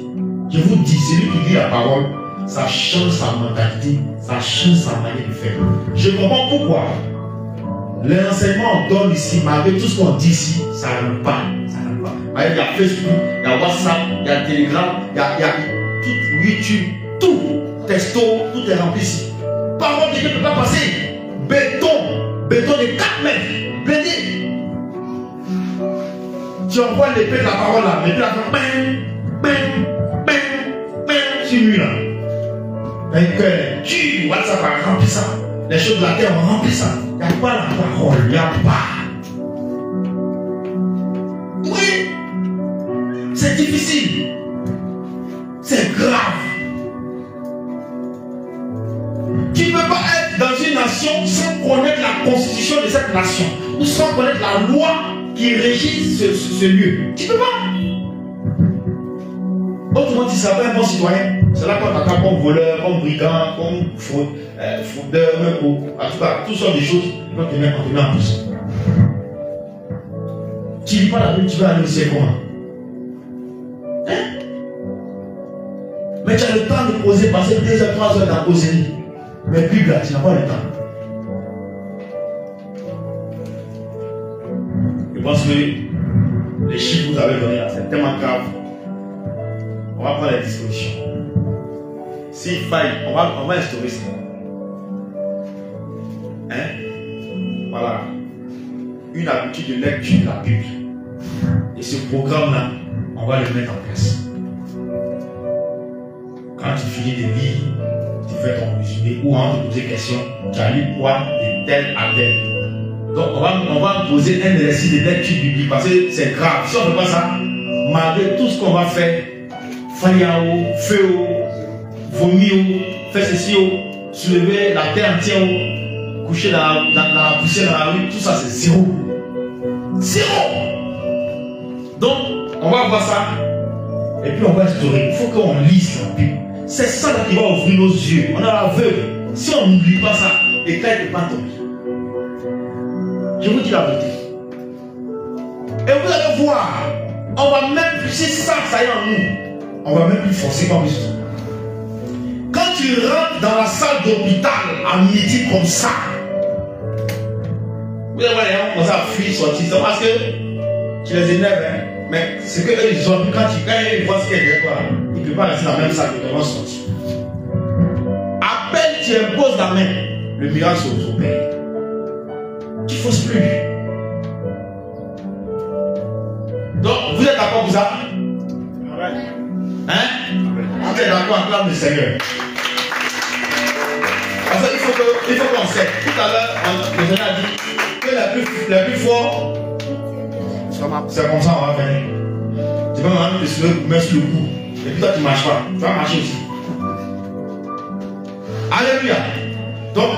Je vous dis, celui qui lit la parole, ça change sa mentalité, ça change sa manière de faire. Je comprends pourquoi l'enseignement on donne ici, malgré tout ce qu'on dit ici, ça ne rentre pas. Ça rentre pas. Il y a Facebook, il y a WhatsApp, il y a Telegram, il y a tout, YouTube, tout, Testo, tout est rempli ici. Parole de Dieu ne peut pas passer. Béton de 4 mètres, blindé. Tu envoies l'épée de la parole là, l'épée là, sur lui là. Un cœur dur, WhatsApp a rempli ça. Les choses de la terre ont rempli ça. Il n'y a pas la parole, il n'y a pas. Oui, c'est difficile. C'est grave. Tu ne peux pas être dans une nation sans connaître la constitution de cette nation ou sans connaître la loi qui régit ce lieu. Tu ne peux pas. Autrement dit, ça va un bon citoyen. C'est là qu'on t'attaque comme voleur, comme brigand, comme fraudeur, en tout cas, toutes sortes de choses qui vont te mettre en plus. Tu ne lis pas la Bible, tu vas aller au ciel comment? Hein? Mais tu as le temps de poser, passer 2 heures, 3 heures dans la poser. Mais Bible là, tu n'as pas le temps. Je pense que les chiffres que vous avez donnés là, c'est tellement grave. On va prendre les dispositions. S'il faille, on va instaurer ça. Hein? Voilà. Une habitude de lecture de la Bible. Et ce programme-là, on va le mettre en place. Quand tu finis de lire, tu fais ton résumé ou on te pose des questions, tu as lu quoi de tel à tel. Donc on va poser un exercice de lecture biblique parce que c'est grave. Si on ne fait pas ça, malgré tout ce qu'on va faire, Fayao, feu, vomir, faire ceci, soulever la terre entière, coucher dans la poussière dans la rue, tout ça c'est zéro. Zéro. Donc on va voir ça et puis on va instaurer. Il faut qu'on lise la Bible. C'est ça qui va ouvrir nos yeux. On a l'aveugle. Si on n'oublie pas ça, l'éclat ne peut pas tomber. Je vous dis la vérité. Et vous allez voir, on va même plus, si ça y est en nous, on va même plus forcer comme ça. Quand tu rentres dans la salle d'hôpital à midi comme ça, vous allez voir les gens commencer à fuir, sortir. C'est parce que tu les énerves, hein? Mais c'est que eux, ils ont quand ils voient ce qu'il y a derrière toi, ils ne peuvent pas rester dans la même salle que ils vont sortir. À peine tu imposes la main, le miracle s'opère. Tu ne forces plus. Donc, vous êtes d'accord pour ça? Hein? Vous êtes d'accord, acclame le Seigneur. Parce qu'il faut qu'on sait. Tout à l'heure, le Seigneur a dit que les plus forts, c'est comme ça, on va venir. Tu vas me mettre sur le cou. Et puis toi, tu ne marches pas. Tu vas marcher aussi. Alléluia. Donc,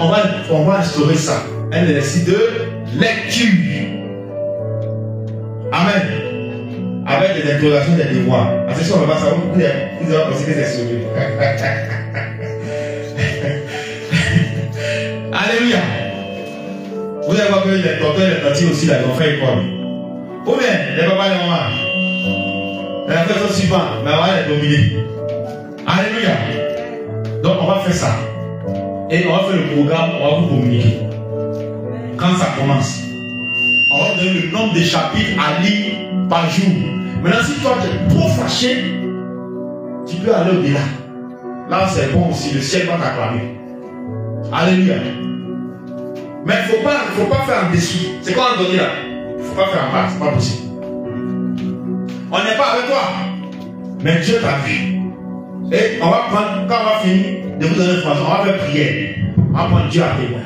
on va instaurer ça. Un exercice de lecture. Amen. Avec des interrogations des devoirs. Parce que si on ne veut pas savoir, ils vont penser que c'est sauvé. Alléluia. Vous allez voir que les tontons et les tantis aussi, là, ils ont fait école. Ou bien, les papas et les mamans. Les enfants sont suivants, mais on va les dominer. Alléluia. Donc, on va faire ça. Et on va faire le programme, on va vous communiquer. Quand ça commence, on va donner le nombre de chapitres à lire par jour. Maintenant, si toi tu es trop fâché, tu peux aller au-delà. Là, c'est bon aussi, le ciel va t'acclamer. Alléluia. Mais il ne faut pas faire en dessous. C'est quoi en donner là? Il ne faut pas faire en bas, c'est pas possible. On n'est pas avec toi. Mais Dieu t'a vu. Et on va prendre, quand on va finir de vous donner l'information, on va faire prière. On va prendre Dieu à témoin.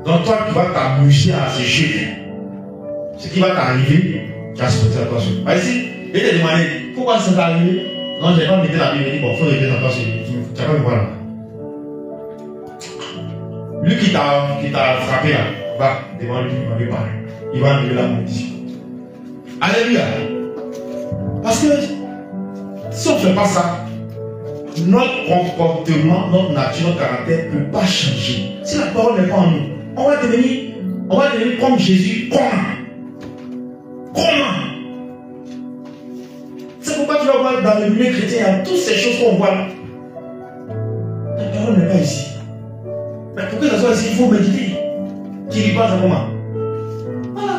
Donc toi, tu vas t'amuser à ce jeu. Ce qui va t'arriver, tu vas se mettre attention. Vas-y, il te demandé, pourquoi ça t'est arrivé? Non, je n'ai pas mis la Bible, il dit, bon, il faut régler attention. Tu vas pas me voir là. Lui qui t'a frappé là, va devant lui, il va lui parler. Il va enlever la malédiction. Alléluia. Parce que si on ne fait pas ça, notre comportement, notre nature, notre caractère ne peut pas changer. Si la parole n'est pas en nous, on va devenir comme Jésus. Comment? C'est pourquoi tu vas voir dans le milieu chrétien, il y a toutes ces choses qu'on voit là. La parole n'est pas ici. Mais pour que ça soit ici, il faut méditer. Tu lis pas ça comment? Voilà.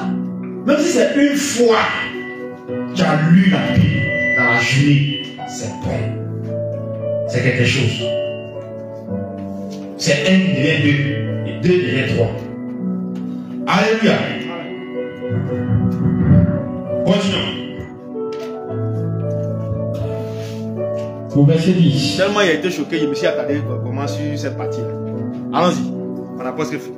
Même si c'est une fois, tu as lu la Bible dans la journée, c'est bon. C'est quelque chose. C'est 1 devient 2 et 2 devient 3. Alléluia. Continuons. Au verset 10. Tellement il a été choqué, je me suis attardé comment sur cette partie-là. Allons-y. On a presque fait.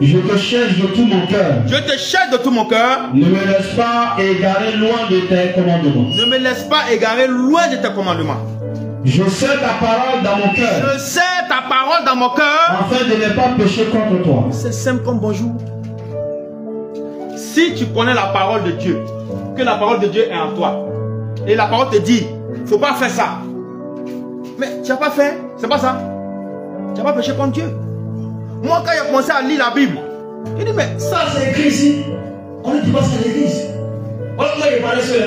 Je te cherche de tout mon cœur. Je te cherche de tout mon cœur. Ne me laisse pas égarer loin de tes commandements. Ne me laisse pas égarer loin de tes commandements. Je sais ta parole dans mon cœur. Je sais ta parole dans mon cœur. Afin de ne pas pécher contre toi. C'est simple comme bonjour. Si tu connais la parole de Dieu, que la parole de Dieu est en toi, et la parole te dit, il ne faut pas faire ça. Mais tu n'as pas fait, c'est pas ça. Tu n'as pas péché contre Dieu. Moi, quand j'ai commencé à lire la Bible, je dis, mais Ça, c'est écrit ici. On ne dit pas ça à l'église. Voilà pourquoi il parlait sur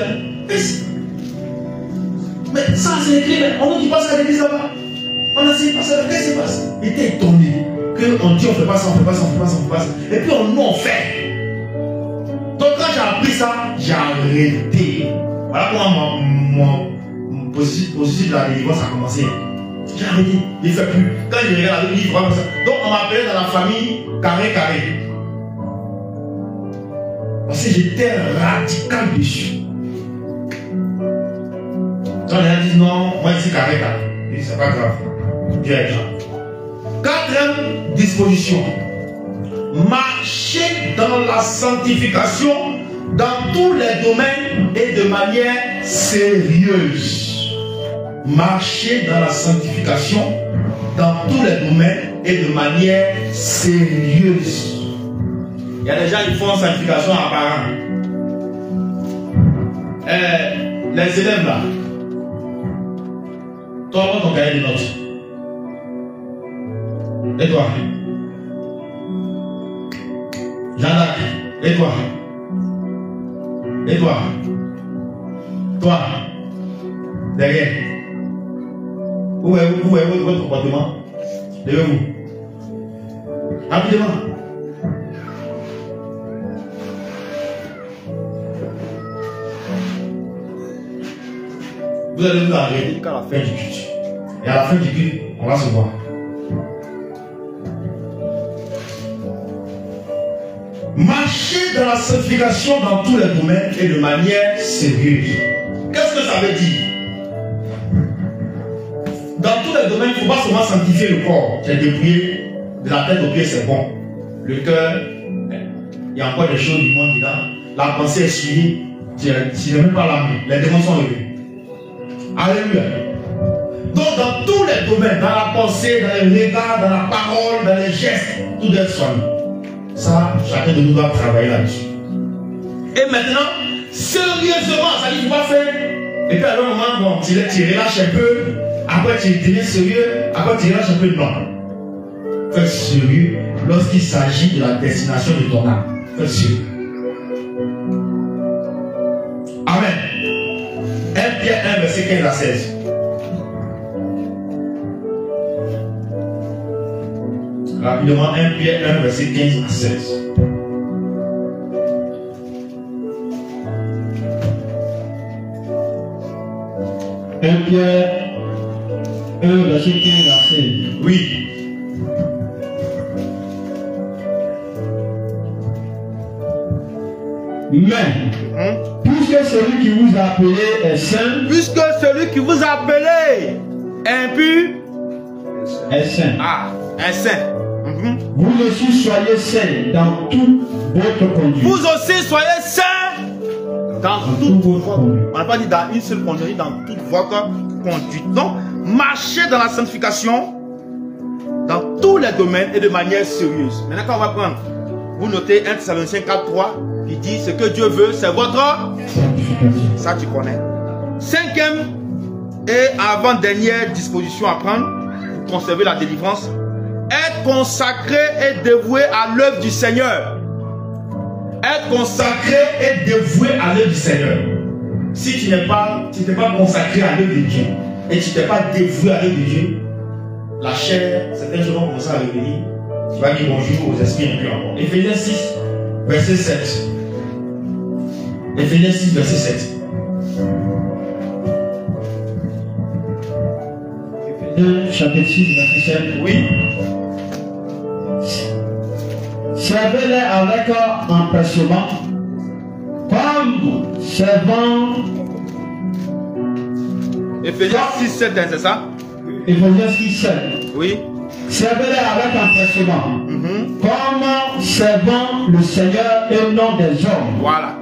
mais ça, c'est écrit, mais on ne dit pas ça à l'église là-bas. On a essayé de passer, qu'est-ce qui se passe? Il était étonné qu'on dit on ne fait pas ça, on ne fait pas ça, on ne fait pas ça, on ne fait pas ça. Et puis on fait. Donc quand j'ai appris ça, j'ai arrêté. Voilà comment mon processus de la délivrance a commencé. J'ai arrêté, il ne fait plus. Quand je regarde la Bible, comme ça. Donc on m'appelait dans la famille carré. Parce que j'étais radical dessus. Quand les gens disent non, moi ici carré. Et c'est pas grave. Dieu est grand. Quatrième disposition. Marcher dans la sanctification dans tous les domaines et de manière sérieuse. Marcher dans la sanctification dans tous les domaines et de manière sérieuse. Il y a des gens qui font sanctification apparente. Les élèves là, toi, prends ton cahier de notes. Et toi? Jean-Jacques, et toi? Et toi? Toi? Derrière. Où est votre comportement? Levez-vous. Rapidement. Vous allez vous arrêter jusqu'à la fin du culte. Et à la fin du culte, on va se voir. Marcher dans la sanctification dans tous les domaines et de manière sérieuse. Qu'est-ce que ça veut dire? Dans tous les domaines, il ne faut pas seulement sanctifier le corps. Tu es débrouillé, de la tête aux pieds, c'est bon. Le cœur, il y a encore des choses du monde dedans. La pensée est suivie. Tu n'es même pas là, les démons sont levés. Alléluia. Donc dans tous les domaines, dans la pensée, dans les regards, dans la parole, dans les gestes, tout est soigné. Ça, chacun de nous doit travailler là-dessus. Et maintenant, sérieusement, ça dit, il faut pas faire. Et puis à un moment, bon, tu relâches un peu, après tu deviens sérieux, après tu relâches un peu, non. Fais sérieux lorsqu'il s'agit de la destination de ton âme. Fais sérieux. Amen. 1 Pierre 1, verset 15 à 16. Rapidement, 1 Pierre 1, verset 15 à 16. Pierre 1, verset 15 à 16. Oui. Mais, puisque celui qui vous a appelé est saint, puisque celui qui vous a appelé impur est saint. Ah, est saint. Vous aussi soyez saints dans toute votre conduite. Vous aussi soyez saints dans toute votre conduite. On n'a pas dit dans une seule conduite, dans toute votre conduite. Donc, marchez dans la sanctification dans tous les domaines et de manière sérieuse. Maintenant, quand on va prendre, vous notez 1 Thessaloniciens 4:3 qui dit ce que Dieu veut, c'est votre sanctification. Ça, tu connais. Cinquième et avant-dernière disposition à prendre pour conserver la délivrance. Être consacré et dévoué à l'œuvre du Seigneur. Être consacré et dévoué à l'œuvre du Seigneur. Si tu n'es pas consacré à l'œuvre de Dieu et tu n'es pas dévoué à l'œuvre de Dieu, la chair, certains gens vont commencer à revenir. Tu vas dire bonjour aux esprits impurs encore. Éphésiens 6, verset 7. Éphésiens 6, verset 7. Chapitre 6, verset 7. Oui. Servez-les avec empressement, comme servant. Éphésiens 6, 7, c'est ça? Éphésiens 6, 7. Oui. Servez-les avec empressement, comme servant le Seigneur et non des hommes. Voilà.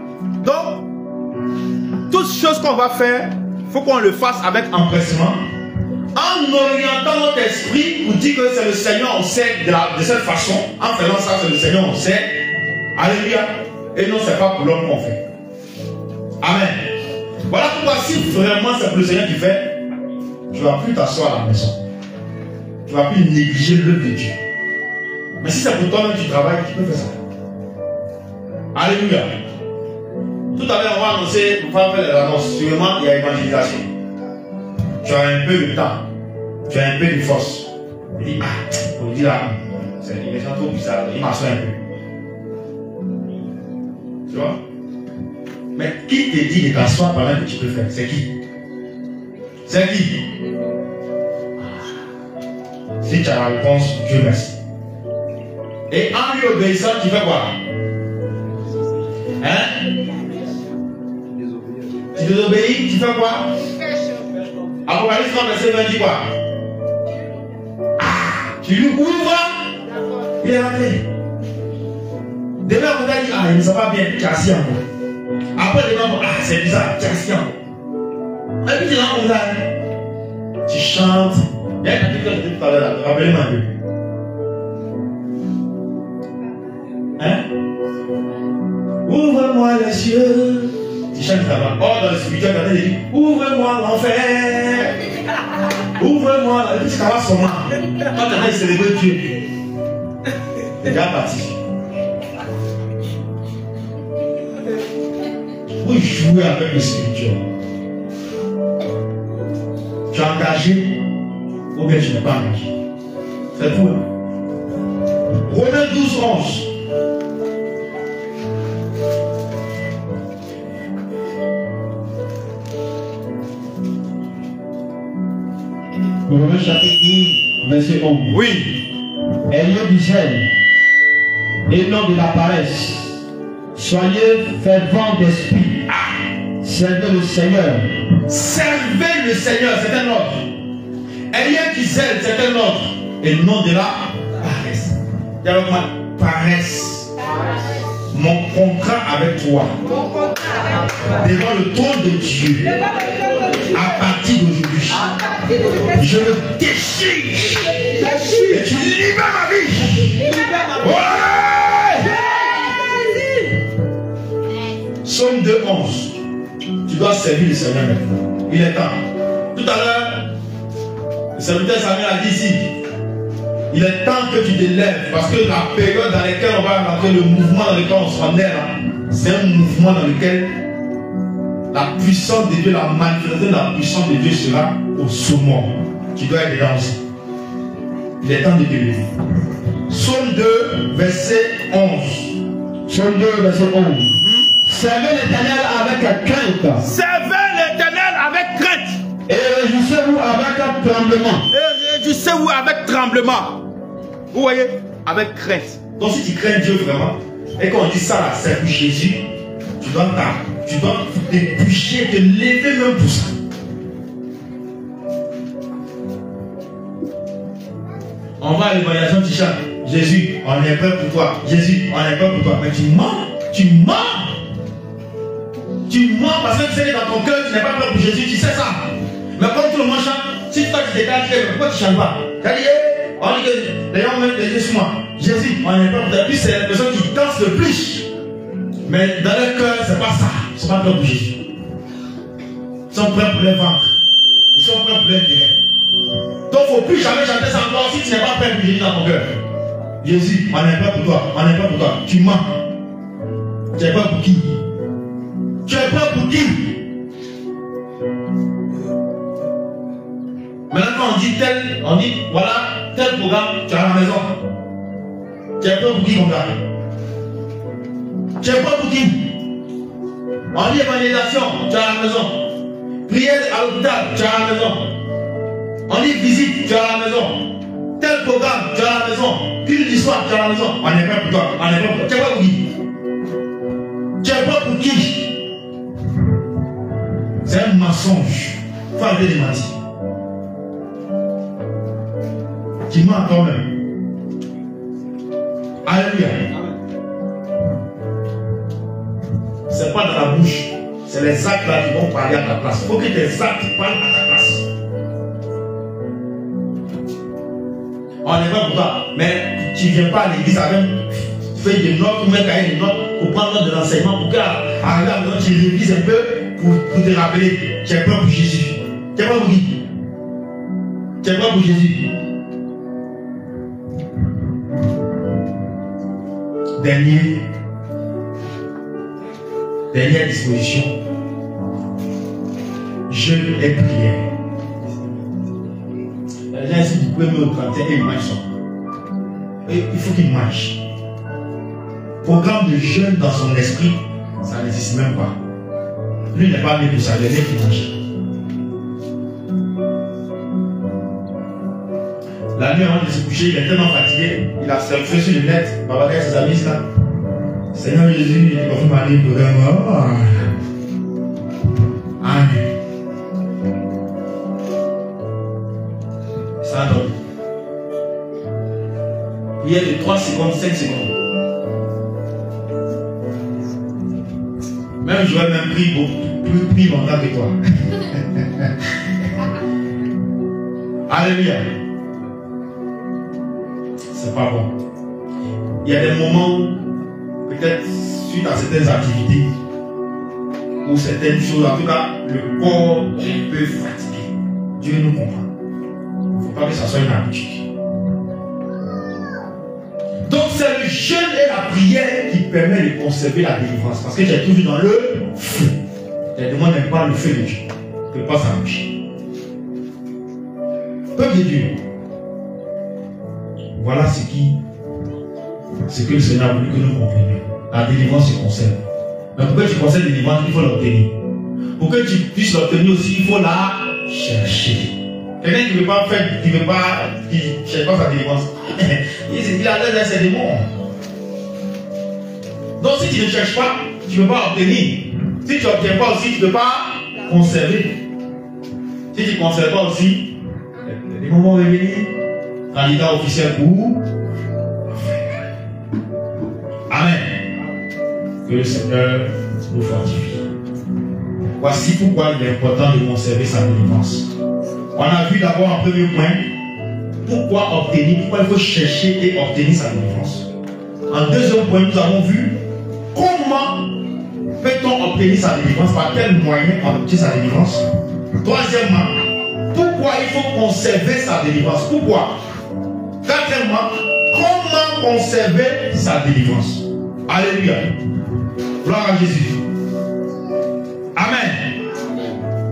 Donc, toutes choses qu'on va faire, il faut qu'on le fasse avec empressement. En orientant notre esprit pour dire que c'est le Seigneur, on sait de cette façon. En faisant ça, c'est le Seigneur, on sait. Alléluia. Et non, c'est pas pour l'homme qu'on fait. Amen. Voilà pourquoi si vraiment c'est pour le Seigneur qui fait, tu ne vas plus t'asseoir à la maison. Tu ne vas plus négliger l'œuvre de Dieu. Mais si c'est pour toi-même que tu travailles, tu peux faire ça. Alléluia. Tout à l'heure, on va annoncer, on va faire les annonces. Sûrement, il y a évangélisation. Tu as un peu de temps. Tu as un peu de force. Il dit, on dit là, il est trop bizarre, il m'assoit un peu. Tu vois? Mais qui te dit de t'asseoir pendant que tu peux faire? C'est qui? C'est qui? Si tu as la réponse, Dieu merci. Et en lui obéissant, tu fais quoi? Hein? Tu désobéis, tu fais quoi? Apocalypse 3, verset 20 dit quoi? Tu lui ouvres, il est rentré. Demain, on t'a dit, ah, il ne sait pas bien, tu es assis encore. Après, demain, ah, c'est bizarre, tu es assis encore. Et puis, tu es là, comme ça, tu chantes. Il y a un truc que je disais tout à l'heure, rappelez-moi un peu. Hein? Ouvre-moi les cieux. Tu chantes là-bas. Oh, dans le spirituel, quand il dit, ouvre-moi l'enfer. Ouvre-moi. Et puis, tu commences son nom. Quand tu as célébré Dieu, c'est déjà parti. Pour jouer avec le spirituel, tu es engagé ou bien tu n'es pas engagé. C'est tout. Romains 12, 11. Romains chapitre 12, verset 11. Oui. Ayez du zèle et non de la paresse. Soyez fervents d'esprit. Servez le Seigneur. Servez le Seigneur, c'est un ordre. Ayez du zèle, c'est un ordre. Et non de la paresse. Dis avec moi, paresse. Mon contrat avec toi, devant le trône de Dieu, à partir d'aujourd'hui, je le déchire. Et tu libères ma vie. Ouais! Psaume 2, 11. Tu dois servir le Seigneur maintenant. Il est temps. Tout à l'heure, le serviteur Samuel a dit ici, il est temps que tu te lèves parce que la période dans laquelle on va rentrer, le mouvement dans lequel on s'en est là, c'est un mouvement dans lequel la puissance de Dieu, la manifestation de la puissance de Dieu sera au summum. Tu dois être dedans aussi. Il est temps de te lever. Psaume 2, verset 11. Psaume 2, verset 11. Servez l'Éternel avec crainte. Servez l'Éternel avec crainte. Et réjouissez-vous avec tremblement. Et réjouissez-vous avec tremblement. Vous voyez? Avec crainte. Donc si tu crains Dieu vraiment, et quand on dit ça là, c'est pour Jésus, tu dois te bouger, te lever même pour ça. On va à l'évaluation, tu chantes. Jésus, on est prêt pour toi. Jésus, on est prêt pour toi. Mais tu mens. Tu mens. Tu mens parce que tu sais que dans ton cœur, tu n'es pas prêt pour Jésus. Tu sais ça. Mais quand tout le monde chante, si toi tu dégages, pourquoi tu ne chantes pas? Tu as dit, on dit que les gens mettent les yeux sur moi. Jésus, on est prêt pour toi. Puis c'est la personne qui danse le plus. Mais dans leur cœur, c'est pas ça. Ils ne sont pas prêts pour Jésus. Ils sont prêts pour les vaincre. Ils sont prêts pour les intérêt. Donc il ne faut plus jamais chanter ça encore si tu n'es pas prêt pour Jésus dans ton cœur. Jésus, on est prêt pour toi. On est prêt pour toi. Tu mens. Tu es prêt pour qui? Tu es prêt pour qui? Maintenant quand on dit tel, on dit voilà, tel programme, tu es à la maison. Tu es prêt pour qui mon gars? Tu es prêt pour qui? On dit évangélisation, tu es à la maison. Prière à l'hôpital, tu es à la maison. On dit visite, tu es à la maison. Tel programme, tu es à la maison. Culte du soir, tu es à la maison. On est prêt pour toi. On est prêt pour toi. Tu es prêt pour qui? Tu es prêt pour qui? C'est un mensonge. Il faut arrêter de mentir. Tu mens quand même. Alléluia. C'est pas dans la bouche. C'est les actes là qui vont parler à ta place. Il faut que tes actes parlent à ta place. On est pas pour toi. Mais tu ne viens pas à l'église avec feuille de notes ou même cahier de notes pour prendre note de l'enseignement pour qu'arriver à la maison, tu révises un peu pour te rappeler. Tu es prêt pour Jésus. Tu es prêt pour qui? Tu es prêt pour Jésus. Dernière disposition. Jeûne et prière. Les gens ici du 1er au 31 et ils mangent ça. Et il faut qu'ils mangent. Programme de jeûne dans son esprit, ça n'existe même pas. Lui n'est pas né pour ça, il est né pour manger. La nuit avant de se coucher, il est tellement fatigué, il a surfé sur le net, papa avec ses amis là. Seigneur Jésus, il confirme ma vie pour Amen. Ça donne. Prière de 3 secondes, 5 secondes. Même j'aurais même pris plus longtemps que toi. Alléluia. C'est pas bon. Il y a des moments, peut-être suite à certaines activités, ou certaines choses, en tout cas, le corps est un peu fatigué. Dieu nous comprend. Il ne faut pas que ça soit une habitude. Donc c'est le jeûne et la prière qui permet de conserver la délivrance. Parce que j'ai toujours dans le feu. Les démons n'aiment pas le feu de Dieu. Que pas ça marche. Peuple de Dieu. Voilà ce que le Seigneur a voulu que nous comprenions. La délivrance se conserve. Mais pour que tu conserves la délivrance, il faut l'obtenir. Pour que tu puisses l'obtenir aussi, il faut la chercher. Quelqu'un qui ne veut pas faire, qui ne cherche pas sa délivrance, il a l'air d'un ses démons. Donc si tu ne cherches pas, tu ne peux pas obtenir. Si tu n'obtiens pas aussi, tu ne peux pas conserver. Si tu ne conserves pas aussi, les démons vont revenir. Candidat officiel pour. Amen. Que le Seigneur nous fortifie. Voici pourquoi il est important de conserver sa délivrance. On a vu d'abord un premier point. Pourquoi obtenir, pourquoi il faut chercher et obtenir sa délivrance. En deuxième point, nous avons vu comment peut-on obtenir sa délivrance, par quel moyen obtenir sa délivrance. Troisièmement, pourquoi il faut conserver sa délivrance. Pourquoi? Quatrièmement, comment conserver sa délivrance. Alléluia. Gloire à Jésus. Amen.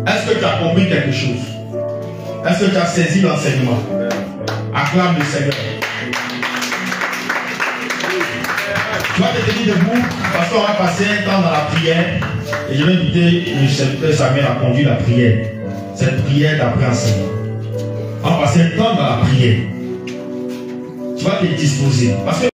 Est-ce que tu as compris quelque chose? Est-ce que tu as saisi l'enseignement? Acclame le Seigneur. Tu vas te tenir debout parce qu'on va passer un temps dans la prière. Et je vais inviter le serviteur Samuel à conduire la prière. Cette prière d'après enseignement. On va passer un temps dans la prière. Tu vas te disposer. Parce que